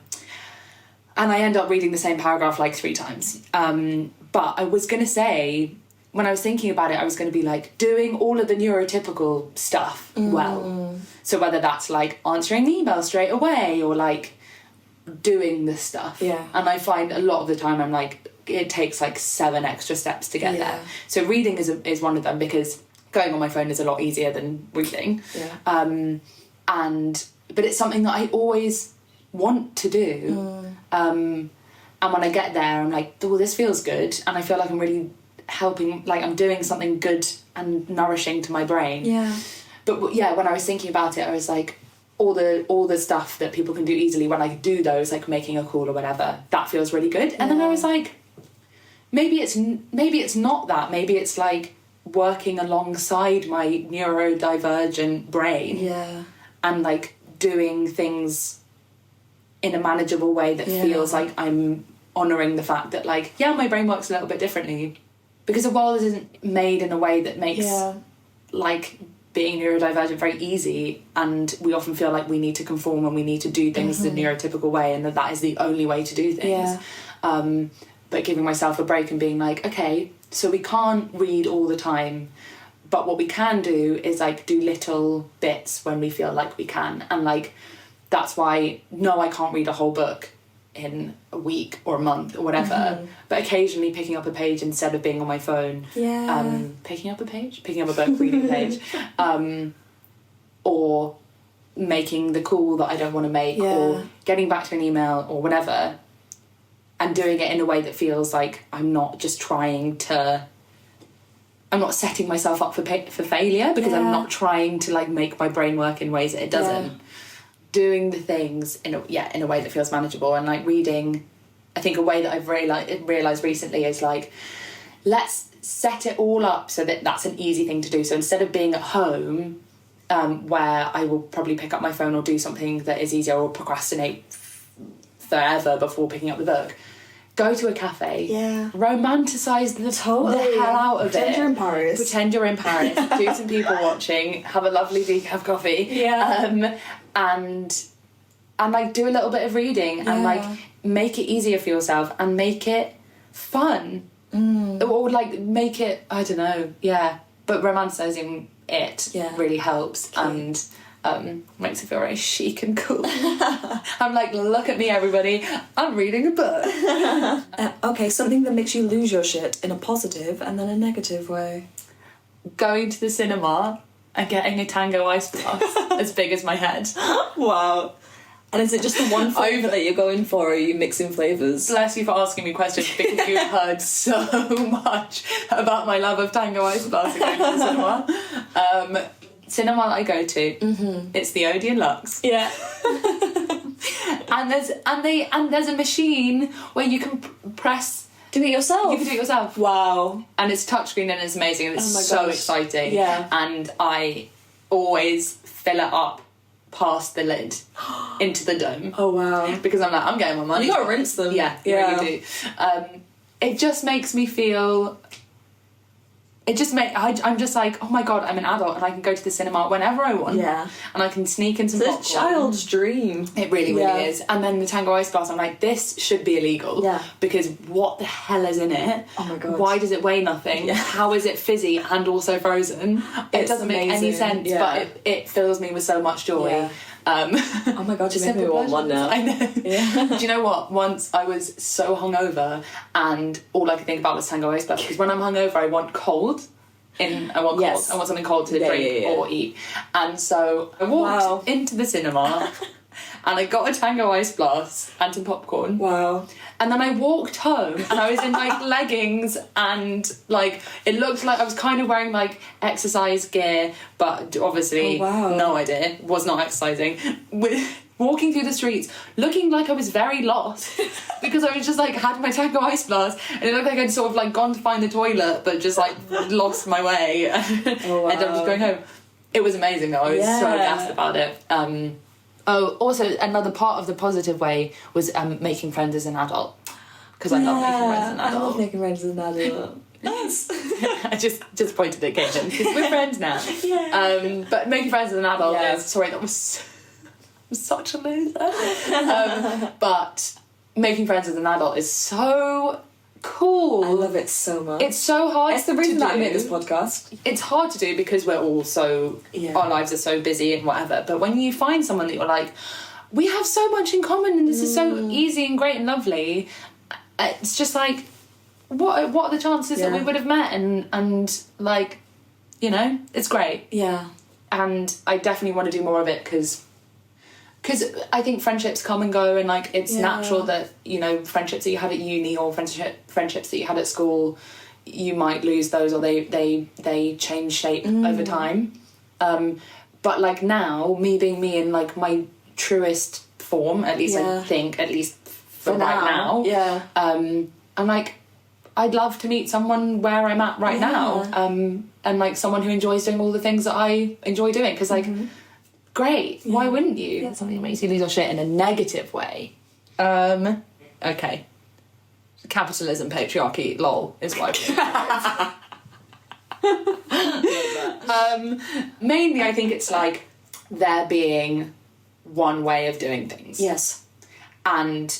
And I end up reading the same paragraph like 3 times. But I was going to say, when I was thinking about it, I was going to be like, doing all of the neurotypical stuff well. So whether that's like answering the email straight away or like doing the stuff. Yeah. And I find a lot of the time I'm like, it takes like 7 extra steps to get there. So reading is one of them, because going on my phone is a lot easier than reading. Yeah. But it's something that I always want to do. And when I get there, I'm like, oh, this feels good, and I feel like I'm really helping, like I'm doing something good and nourishing to my brain. Yeah. But yeah, when I was thinking about it, I was like, all the stuff that people can do easily, when I do those, like making a call or whatever, that feels really good. And then I was like, maybe it's not that. Maybe it's like working alongside my neurodivergent brain. Yeah. And like doing things in a manageable way that feels like I'm honouring the fact that like, my brain works a little bit differently, because the world isn't made in a way that makes like being neurodivergent very easy, and we often feel like we need to conform and we need to do things the neurotypical way, and that is the only way to do things. But giving myself a break and being like, okay, so we can't read all the time, but what we can do is like do little bits when we feel like we can. And like that's why I can't read a whole book in a week or a month or whatever, but occasionally picking up a page instead of being on my phone. Picking up a book, reading a page, or making the call that I don't want to make, or getting back to an email or whatever, and doing it in a way that feels like I'm not just I'm not setting myself up for failure, because I'm not trying to like make my brain work in ways that it doesn't. Doing the things in a way that feels manageable, and like reading, I think a way that I've realised recently is like, let's set it all up so that that's an easy thing to do. So instead of being at home, where I will probably pick up my phone or do something that is easier, or procrastinate forever before picking up the book, go to a cafe, romanticise the hell out of Pretend you're in Paris. Pretend you're in Paris, do some people watching, have a lovely decaf coffee, and like do a little bit of reading, and like make it easier for yourself, and make it fun, or like make it, I don't know, but romanticising it really helps, and makes it feel very chic and cool. I'm like, look at me, everybody, I'm reading a book. Okay, something that makes you lose your shit in a positive and then a negative way. Going to the cinema and getting a Tango Ice Blast as big as my head. Wow. And is it just the one flavour that you're going for, or are you mixing flavours? Bless you for asking me questions, because you've heard so much about my love of Tango Ice Blast and going to the cinema. Cinema that I go to, it's the Odeon Lux. Yeah. And there's a machine where you can press. Do it yourself? You can do it yourself. Wow. And it's touchscreen and it's amazing, and it's so exciting. Yeah. And I always fill it up past the lid into the dome. Oh wow. Because I'm like, I'm getting my money. You gotta rinse them. Yeah, you really do. It just makes me feel. I'm just like, oh my god, I'm an adult and I can go to the cinema whenever I want. Yeah. And I can sneak in some It's a popcorn. child's dream. It really, really is. And then the Tango Ice Blast, I'm like, this should be illegal. Yeah. Because what the hell is in it? Oh my god. Why does it weigh nothing? Yeah. How is it fizzy and also frozen? It It's doesn't make any amazing. sense, Yeah. but it fills me with so much joy. Yeah. Oh my god, you make me Simple want one now. I know. Yeah. Do you know what? Once I was so hungover and all I could think about was Tango Ice Blast, because when I'm hungover I want cold. I want Yes. cold. I want something cold to Yeah, drink yeah, yeah. or eat. And so I walked into the cinema and I got a Tango Ice Blast and some popcorn. Wow. And then I walked home and I was in like leggings, and like it looked like I was kind of wearing like exercise gear, but obviously no idea, was not exercising. Walking through the streets looking like I was very lost, because I was just like had my Tango Ice Blast and it looked like I'd sort of like gone to find the toilet but just like lost my way and ended up just going home. It was amazing though. I was so gassed about it. Also another part of the positive way was making friends as an adult, because I love making friends as an adult. I love making friends as an adult. Nice. I just pointed at Caitlin because we're friends now. Yeah. But making friends as an adult is, sorry, that was such a loser. But making friends as an adult is so cool. I love it so much. It's so hard. It's the reason to that I do. made this podcast. It's hard to do because we're all so our lives are so busy and whatever. But when you find someone that you're like, we have so much in common and this is so easy and great and lovely, it's just like, what are the chances that we would have met and like, you know, it's great. Yeah. And I definitely want to do more of it because I think friendships come and go, and like it's natural that, you know, friendships that you had at uni or friendships that you had at school, you might lose those, or they change shape over time. But like now, me being me in like my truest form, at least I think, at least for right now. Yeah. I'm like, I'd love to meet someone where I'm at right now, and like someone who enjoys doing all the things that I enjoy doing, because like. Great. Yeah. Why wouldn't you? Yeah. Something that makes you lose your shit in a negative way. Okay. Capitalism, patriarchy, lol, is why. Mainly, I think it's like there being one way of doing things. Yes. And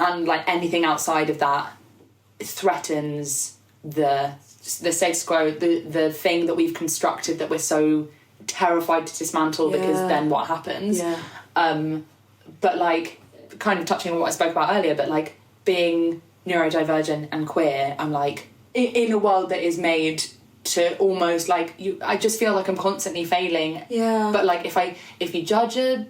like anything outside of that threatens the status quo, the thing that we've constructed that we're so terrified to dismantle, because then what happens? But like kind of touching on what I spoke about earlier, but like being neurodivergent and queer, I'm like in a world that is made to almost like you. I just feel like I'm constantly failing. Yeah. But like if you judge a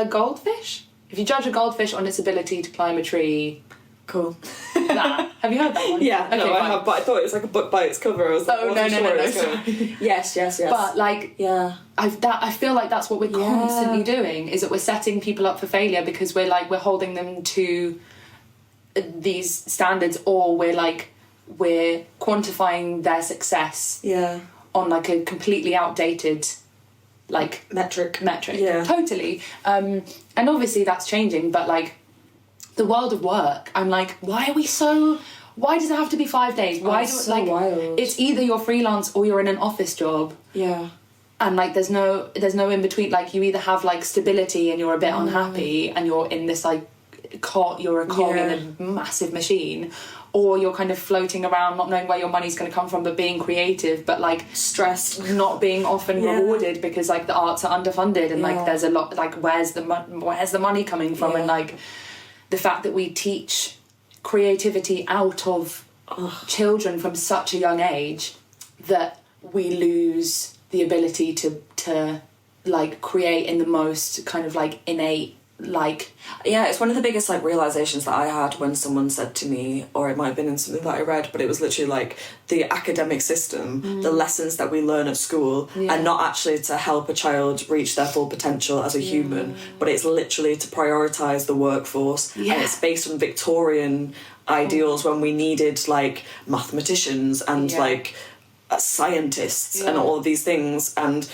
goldfish, if you judge a goldfish on its ability to climb a tree. Cool. Have you heard that one? Yeah, Okay, no, I fine. have, but I thought it was like a book by its cover. I was like, Oh, no. Sorry. Yes. But like, Yeah. I feel like that's what we're constantly doing, is that we're setting people up for failure because we're holding them to these standards, or we're quantifying their success Yeah. on like a completely outdated like Metric. Yeah. Totally. And obviously that's changing, but like the world of work, I'm like, why does it have to be 5 days? Why it's do it so like wild. It's either you're freelance or you're in an office job. Yeah. And like there's no in between. Like you either have like stability and you're a bit unhappy and you're in this like cog in a massive machine, or you're kind of floating around not knowing where your money's going to come from but being creative, but like Stressed. not being often rewarded because like the arts are underfunded and like there's a lot like where's the money coming from, and like the fact that we teach creativity out of children from such a young age that we lose the ability to like create in the most kind of like innate like. Yeah, it's one of the biggest like realizations that I had when someone said to me, or it might have been in something that I read, but it was literally like the academic system, the lessons that we learn at school are not actually to help a child reach their full potential as a human, but it's literally to prioritise the workforce, and it's based on Victorian ideals when we needed like mathematicians and like scientists and all of these things, and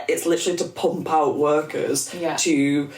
it's literally to pump out workers to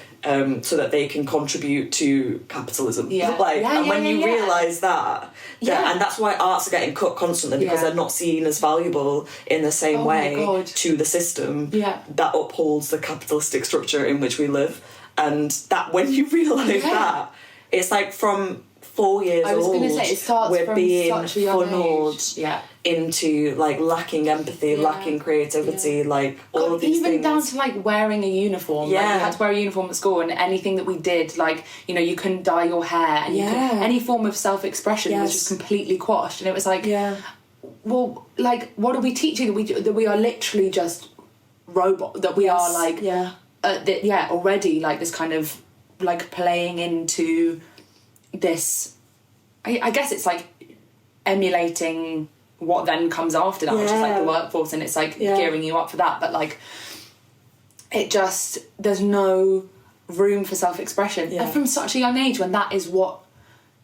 so that they can contribute to capitalism. And when you realise that, and that's why arts are getting cut constantly, because they're not seen as valuable in the same way to the system that upholds the capitalistic structure in which we live. And that when you realise that, it's like from 4 years old, it starts we're from being such a young funneled age. into like lacking empathy, lacking creativity, like all of these even things. down to like wearing a uniform. Like, we had to wear a uniform at school, and anything that we did, like, you know, you couldn't dye your hair, and any form of self-expression was just completely quashed. And it was like, well, like, what are we teaching that we are literally just robot, that we are like already like this kind of like playing into this. I guess it's like emulating what then comes after that, which is like the workforce, and it's like gearing you up for that, but like it just, there's no room for self-expression and from such a young age, when that is what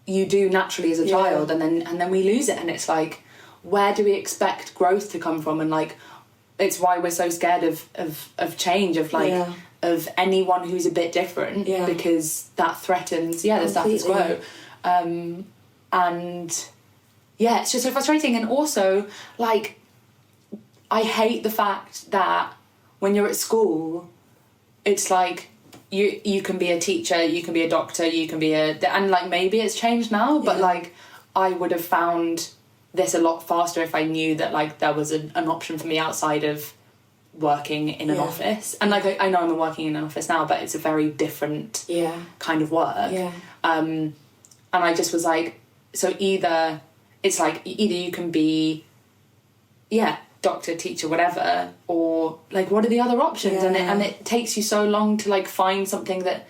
you do naturally as a child, and then we lose it, and it's like, where do we expect growth to come from? And like, it's why we're so scared of change, of like of anyone who's a bit different, because that threatens the status quo. And it's just so frustrating. And also, like, I hate the fact that when you're at school, it's like you can be a teacher, you can be a doctor, you can be and like maybe it's changed now, but like I would have found this a lot faster if I knew that like there was an option for me outside of working in an office. And like I know I'm working in an office now, but it's a very different kind of work. And I just was like, so either you can be doctor, teacher, whatever, or like what are the other options? And it takes you so long to like find something that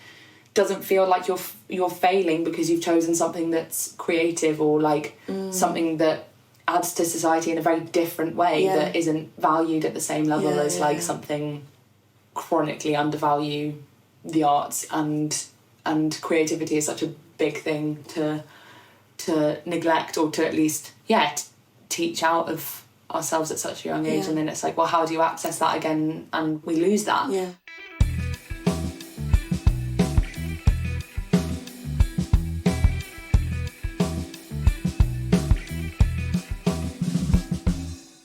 doesn't feel like you're failing because you've chosen something that's creative, or like something that adds to society in a very different way that isn't valued at the same level as like something chronically undervalue the arts, and creativity is such a big thing to neglect, or to at least teach out of ourselves at such a young age. And then it's like, well, how do you access that again? And we lose that.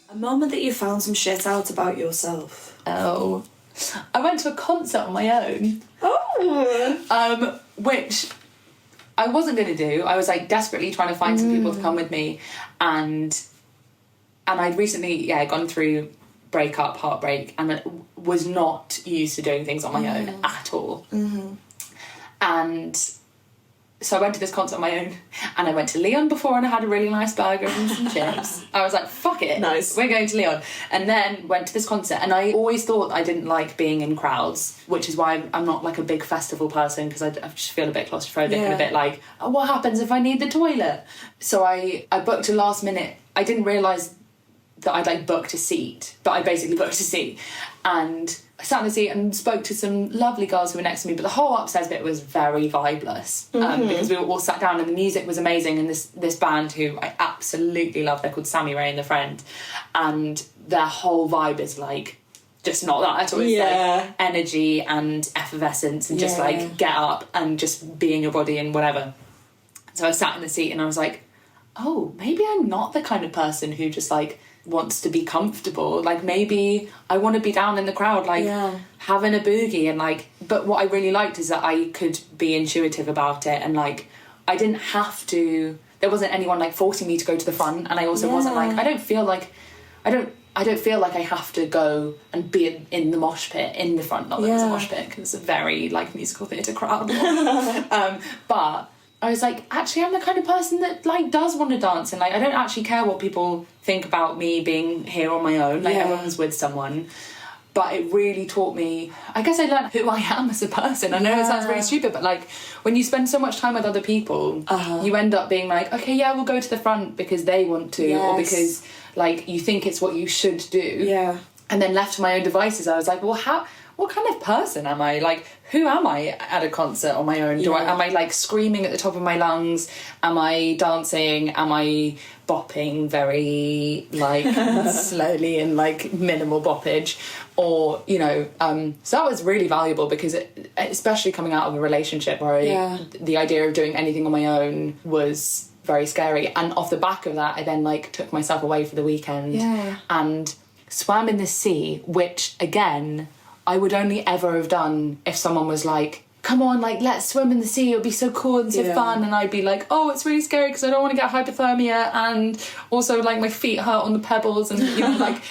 A moment that you found some shit out about yourself. I went to a concert on my own. Which I wasn't going to do. I was like desperately trying to find some people to come with me, and I'd recently gone through breakup, heartbreak, and was not used to doing things on my own at all. And so I went to this concert on my own, and I went to Leon before and I had a really nice burger and some chips. I was like, fuck it. Nice. We're going to Leon. And then went to this concert, and I always thought I didn't like being in crowds, which is why I'm not like a big festival person, because I just feel a bit claustrophobic and a bit like, oh, what happens if I need the toilet? So I booked a last minute. I didn't realise that I'd like booked a seat, but I basically booked a seat. And I sat in the seat and spoke to some lovely girls who were next to me, but the whole upstairs bit was very vibeless, because we were all sat down and the music was amazing, and this band who I absolutely love, they're called Sammy Ray and the Friend, and their whole vibe is like just not that at all. It's like energy and effervescence and just like get up and just be in your body and whatever. So I sat in the seat and I was like, oh, maybe I'm not the kind of person who just like wants to be comfortable. Like maybe I want to be down in the crowd, like having a boogie, and like, but what I really liked is that I could be intuitive about it, and like I didn't have to, there wasn't anyone like forcing me to go to the front, and I also wasn't like, I don't feel like I have to go and be in the mosh pit in the front, not that it's a mosh pit because it's a very like musical theatre crowd. But I was like, actually, I'm the kind of person that like does want to dance, and like I don't actually care what people think about me being here on my own. Like everyone's with someone. But it really taught me, I guess I learned who I am as a person. I know it sounds really stupid, but like when you spend so much time with other people, you end up being like, okay, yeah, we'll go to the front because they want to, or because like you think it's what you should do. Yeah. And then left to my own devices, I was like, well, what kind of person am I? Like, who am I at a concert on my own? Am I like screaming at the top of my lungs? Am I dancing? Am I bopping very like slowly and like minimal boppage? Or, you know, so that was really valuable because especially coming out of a relationship where the idea of doing anything on my own was very scary. And off the back of that, I then like took myself away for the weekend and swam in the sea, which again, I would only ever have done if someone was like, come on, like, let's swim in the sea, it'll be so cool and so fun. And I'd be like, oh, it's really scary because I don't want to get hypothermia, and also, like, my feet hurt on the pebbles, and, you know, like...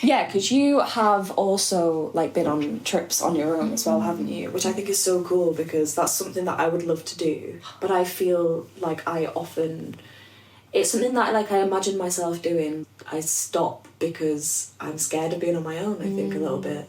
Yeah, because you have also, like, been on trips on your own as well, haven't you? Which I think is so cool, because that's something that I would love to do. But I feel like it's something that, like, I imagine myself doing. I stop because I'm scared of being on my own, I think, a little bit.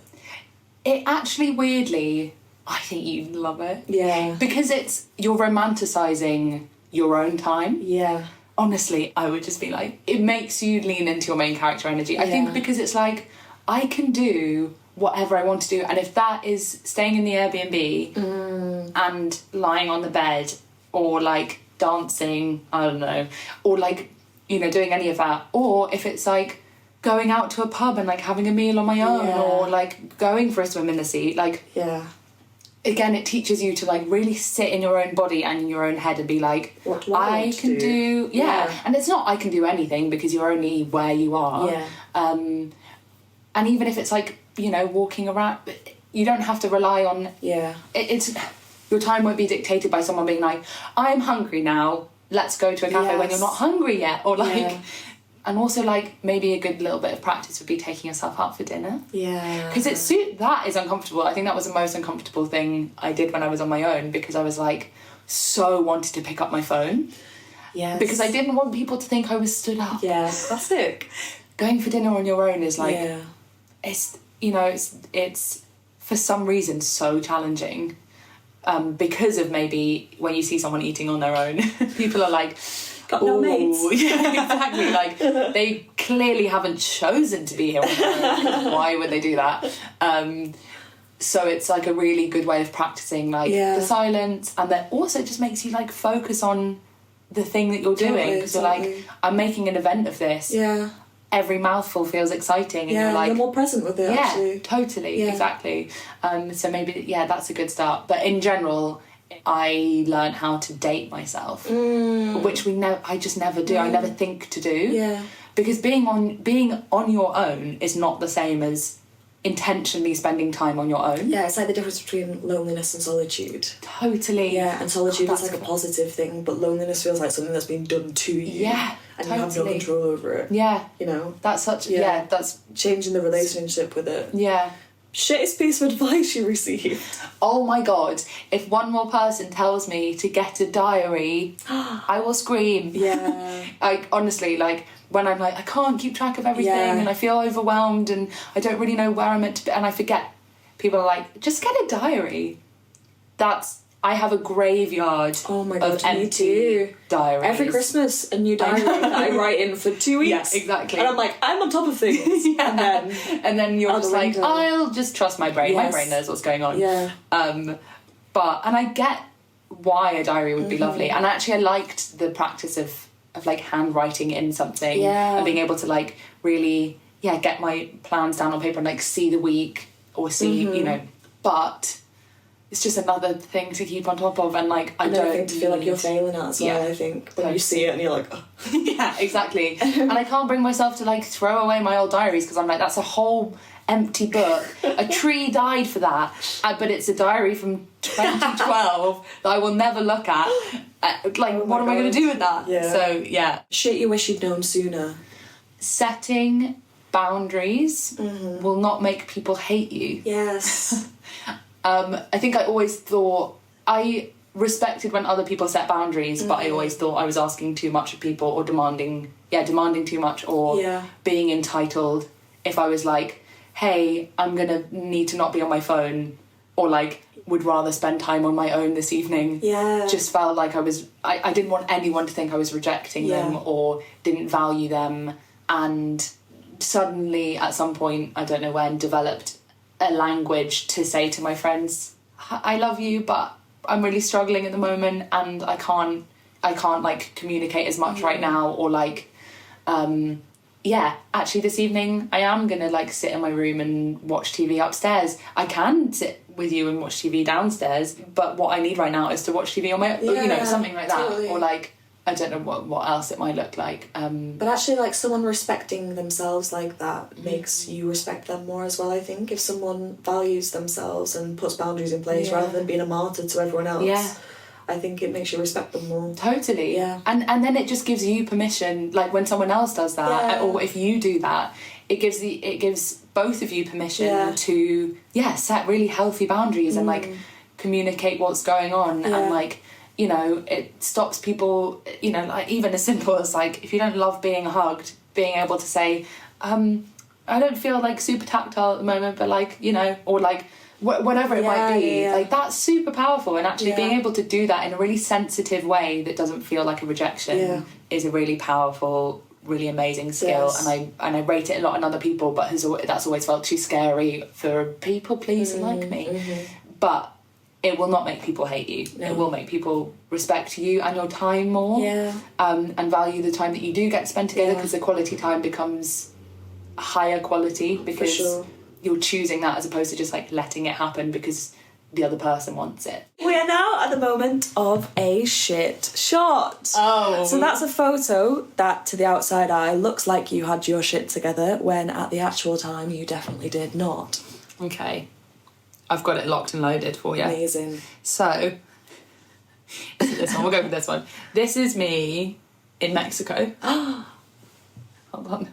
It actually, weirdly, I think you'd love it. Yeah. Because you're romanticising your own time. Yeah. Honestly, I would just be like, it makes you lean into your main character energy. I think because it's like, I can do whatever I want to do, and if that is staying in the Airbnb and lying on the bed, or like dancing, I don't know, or like, you know, doing any of that, or if it's like going out to a pub and like having a meal on my own, or like going for a swim in the sea, like again, it teaches you to like really sit in your own body and in your own head and be like, what do I can do and it's not I can do anything, because you're only where you are. And even if it's like, you know, walking around, you don't have to rely on it's your time won't be dictated by someone being like, I'm hungry now, let's go to a cafe, when you're not hungry yet, or like and also, like, maybe a good little bit of practice would be taking yourself out for dinner. Yeah. Because that is uncomfortable. I think that was the most uncomfortable thing I did when I was on my own, because I was, like, so wanted to pick up my phone. Yes. Because I didn't want people to think I was stood up. Yeah, that's it. Going for dinner on your own is, like, it's, you know, it's for some reason so challenging. Because of maybe when you see someone eating on their own, people are like... Got no mates. Yeah, exactly. Like, they clearly haven't chosen to be here on their own. Why would they do that? So it's like a really good way of practicing, like, the silence, and then also it just makes you like focus on the thing that you're doing, because you're like, I'm making an event of this. Yeah. Every mouthful feels exciting, and you're like, you're more present with it. Yeah, totally, exactly. So maybe that's a good start. But in general, I learned how to date myself, which I just never do. I never think to do. Yeah. Because being on your own is not the same as intentionally spending time on your own. Yeah, it's like the difference between loneliness and solitude. Totally. Yeah, and solitude is like a positive thing, but loneliness feels like something that's been done to you. Yeah, and you have no control over it. Yeah. You know? That's such... that's... changing the relationship with it. Yeah. shittest piece of advice you received? Oh my god, if one more person tells me to get a diary, I will scream. Yeah. Like, honestly, like, when I'm like, I can't keep track of everything and I feel overwhelmed and I don't really know where I'm meant to be and I forget, people are like, just get a diary. I have a graveyard Oh my god, of me empty too. diaries. Every Christmas, a new diary that I write in for 2 weeks. Yeah, exactly. And I'm like, I'm on top of things. Yeah. And then you're Out just the like, window. I'll just trust my brain. My Yes. brain knows what's going on. Yeah. And I get why a diary would be lovely. And actually I liked the practice of like handwriting in something. Yeah. And being able to like really, get my plans down on paper and like see the week or see, you know, but it's just another thing to keep on top of and like I Another don't thing to feel like you're failing at as well, Yeah. I think. When you see it and you're like, oh. Yeah, exactly. And I can't bring myself to like throw away my old diaries because I'm like, that's a whole empty book. A tree died for that, but it's a diary from 2012 that I will never look at. What am I going to do with that? Yeah. So yeah, Shit you wish you'd known sooner. setting boundaries will not make people hate you. Yes. I think I always thought I respected when other people set boundaries, but I always thought I was asking too much of people or demanding too much or being entitled. If I was like, hey, I'm gonna need to not be on my phone, or like would rather spend time on my own this evening. Yeah. Just felt like I didn't want anyone to think I was rejecting them or didn't value them, and suddenly at some point, I don't know when, developed a language to say to my friends, I love you, but I'm really struggling at the moment and I can't like communicate as much right now, or like actually this evening I am gonna like sit in my room and watch TV upstairs. I can sit with you and watch TV downstairs, but what I need right now is to watch TV on my own, you know, something like that. Totally. Or like I don't know what else it might look like. But actually, like, someone respecting themselves like that makes you respect them more as well, I think. If someone values themselves and puts boundaries in place rather than being a martyr to everyone else, I think it makes you respect them more. Totally. Yeah. And then it just gives you permission, like when someone else does that, or if you do that, it gives both of you permission to set really healthy boundaries and like communicate what's going on and like, you know, it stops people, you know, like even as simple as like if you don't love being hugged, being able to say, I don't feel like super tactile at the moment, but like, you know, or like whatever it might be, like that's super powerful. And actually being able to do that in a really sensitive way that doesn't feel like a rejection is a really powerful, really amazing skill. And I rate it a lot in other people, but that's always felt too scary for a people pleaser like me. But it will not make people hate you. No. It will make people respect you and your time more. And value the time that you do get to spend together, because the quality time becomes a higher quality because you're choosing that as opposed to just like letting it happen because the other person wants it. We are now at the moment of a shit shot. Oh. So that's a photo that to the outside eye looks like you had your shit together when at the actual time you definitely did not. Okay. I've got it locked and loaded for you. Amazing. So, this one, we'll go with this one. This is me in Mexico. Hold on.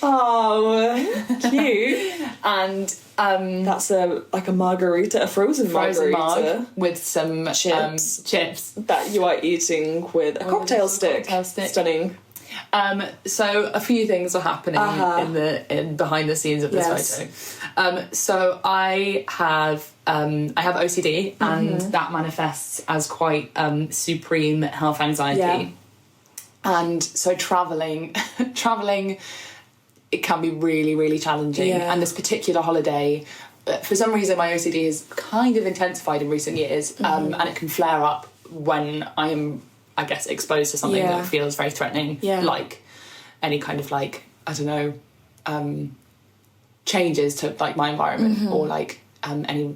Oh, cute. And that's a margarita, a frozen margarita. Mug with some chips that you are eating with a cocktail stick. Stunning. So a few things are happening in behind the scenes of this photo. So I have OCD, and that manifests as quite supreme health anxiety. And so traveling it can be really, really challenging. And this particular holiday, for some reason my OCD has kind of intensified in recent years, and it can flare up when I am, I guess, exposed to something that feels very threatening, like any kind of like, I don't know, changes to like my environment or like any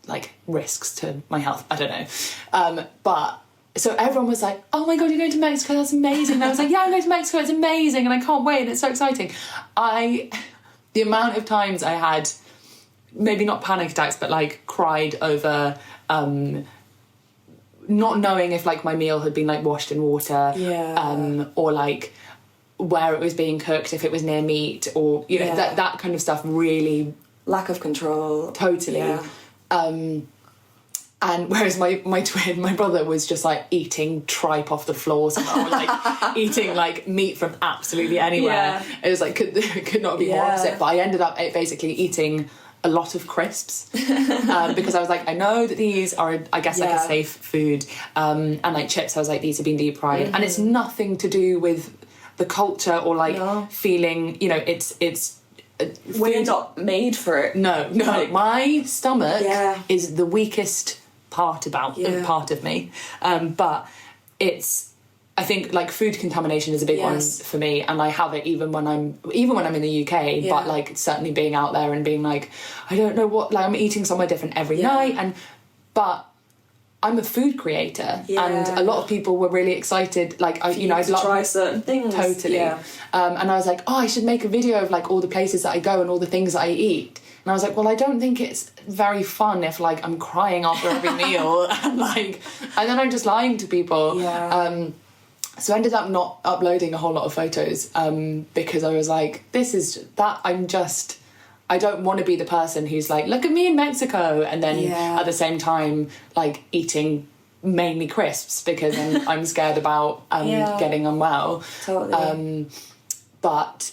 like risks to my health. I don't know. But so everyone was like, oh my God, you're going to Mexico, that's amazing. And I was like, yeah, I'm going to Mexico, it's amazing and I can't wait and it's so exciting. The amount of times I had, maybe not panic attacks, but like cried over not knowing if like my meal had been like washed in water, or like where it was being cooked, if it was near meat, or you know that kind of stuff really Lack of control. Totally. Yeah. And whereas my brother was just like eating tripe off the floor somehow, or like eating like meat from absolutely anywhere. Yeah. It was like could not be more opposite. But I ended up basically eating a lot of crisps because I was like, I know that these are, I guess, like a safe food, and like chips. I was like, these have been deep fried, and it's nothing to do with the culture or like feeling. You know, it's. We're not made for it. No. Like, my stomach Yeah. is the weakest part of me, but it's, I think like food contamination is a big one for me, and I have it even when I'm in the UK, but like certainly being out there and being like, I don't know what, like I'm eating somewhere different every night, but I'm a food creator, and a lot of people were really excited. Like, I'd love try certain things. Totally. And I was like, I should make a video of like all the places that I go and all the things that I eat. And I was like, well, I don't think it's very fun if like I'm crying after every meal and then I'm just lying to people. So I ended up not uploading a whole lot of photos because I was like, I don't want to be the person who's like, look at me in Mexico, and then at the same time like eating mainly crisps because I'm scared about getting unwell. Totally.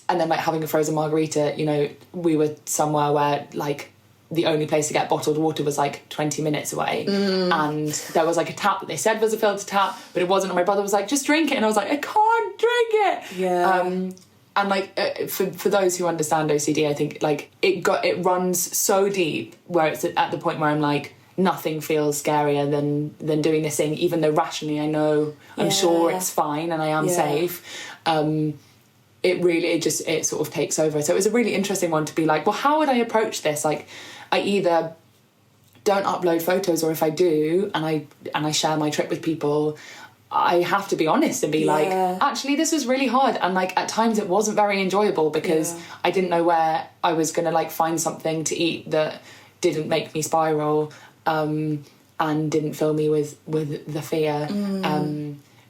And then like having a frozen margarita, you know, we were somewhere where like the only place to get bottled water was like 20 minutes away, and there was like a tap that they said was a filter tap, but it wasn't, and my brother was like, just drink it, and I was like, I can't drink it. And like for those who understand OCD, I think like it runs so deep where it's at the point where I'm like, nothing feels scarier than doing this thing, even though rationally I know I'm sure it's fine and I am safe. It sort of takes over. So it was a really interesting one to be like, well, how would I approach this? Like, I either don't upload photos, or if I do and I share my trip with people, I have to be honest and be like, actually, this was really hard, and like at times it wasn't very enjoyable because I didn't know where I was gonna like find something to eat that didn't make me spiral, and didn't fill me with the fear.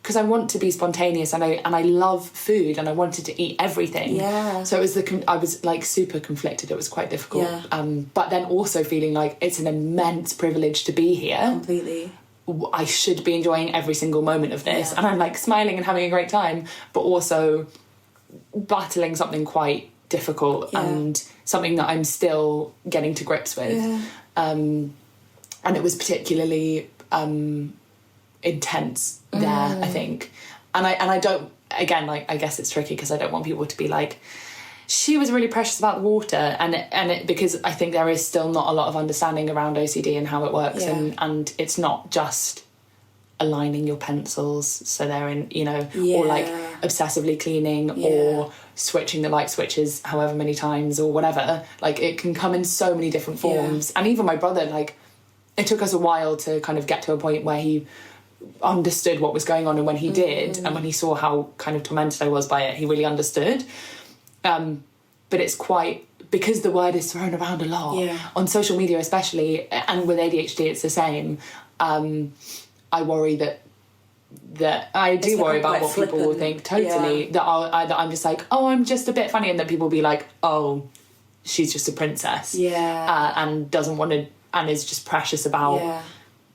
Because I want to be spontaneous, and I love food, and I wanted to eat everything. So it was I was like super conflicted. It was quite difficult. But then also feeling like it's an immense privilege to be here. Completely. I should be enjoying every single moment of this, and I'm like smiling and having a great time, but also battling something quite difficult and something that I'm still getting to grips with. And it was particularly intense there, I think, and I don't, again, like I guess it's tricky because I don't want people to be like, she was really precious about the water, and because I think there is still not a lot of understanding around OCD and how it works, and it's not just aligning your pencils so they're in, you know, or like obsessively cleaning or switching the light switches however many times or whatever. Like it can come in so many different forms, and even my brother, like it took us a while to kind of get to a point where he understood what was going on, and when he did, and when he saw how kind of tormented I was by it, he really understood. But it's quite, because the word is thrown around a lot on social media especially, and with ADHD it's the same. I worry that I do worry about what people will think, totally, that I'm just like, oh, I'm just a bit funny, and that people will be like, oh, she's just a princess, and doesn't want to, and is just precious about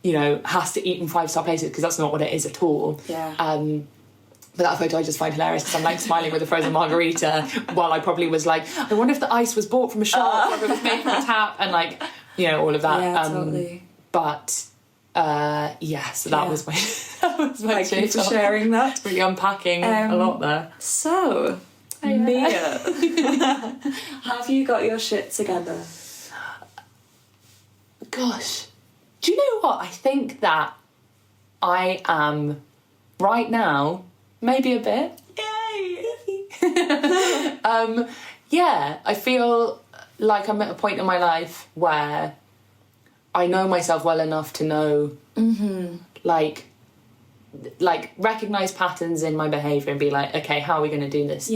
you know, has to eat in 5-star places, because that's not what it is at all. But that photo I just find hilarious because I'm like smiling with a frozen margarita while I probably was like, I wonder if the ice was bought from a shop or if it was made from a tap, and like, you know, all of that. Totally. But so that was my Thank you for sharing that. Really unpacking a lot there. So, Mia, have you got your shit together? Gosh, do you know what? I think that I am right now, maybe a bit. Yay! I feel like I'm at a point in my life where I know myself well enough to know, like recognise patterns in my behaviour and be like, okay, how are we going to do this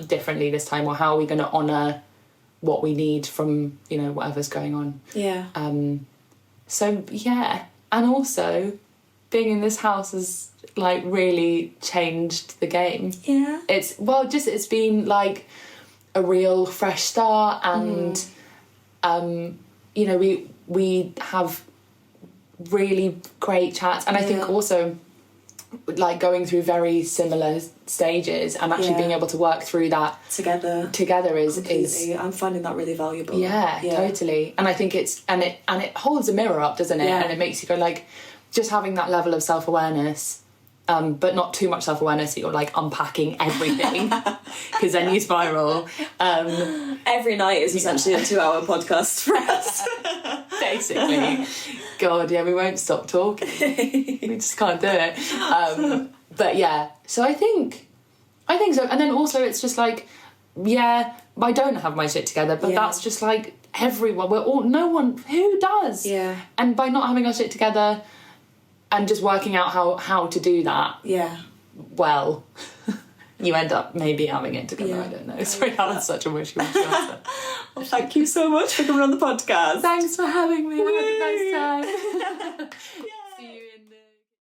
differently this time, or how are we going to honour what we need from, you know, whatever's going on. And also being in this house has like really changed the game. It's been like a real fresh start, and you know, we have really great chats, and I think also like going through very similar stages and actually being able to work through that together is completely. I'm finding that really valuable. Yeah, totally. And I think it holds a mirror up, doesn't it? Yeah. And it makes you go like, just having that level of self-awareness, but not too much self-awareness that you're like unpacking everything, because then you spiral. Every night is essentially a 2-hour podcast for us. Basically. God, yeah, we won't stop talking. We just can't do it. But yeah, so I think so. And then also it's just like, yeah, I don't have my shit together, but that's just like everyone. No one who does. Yeah. And by not having our shit together and just working out how to do that. Yeah. Well, you end up maybe having it together. Yeah. I don't know. Sorry, that was such a wishy-washy answer. Well, thank you so much for coming on the podcast. Thanks for having me. I had a nice time.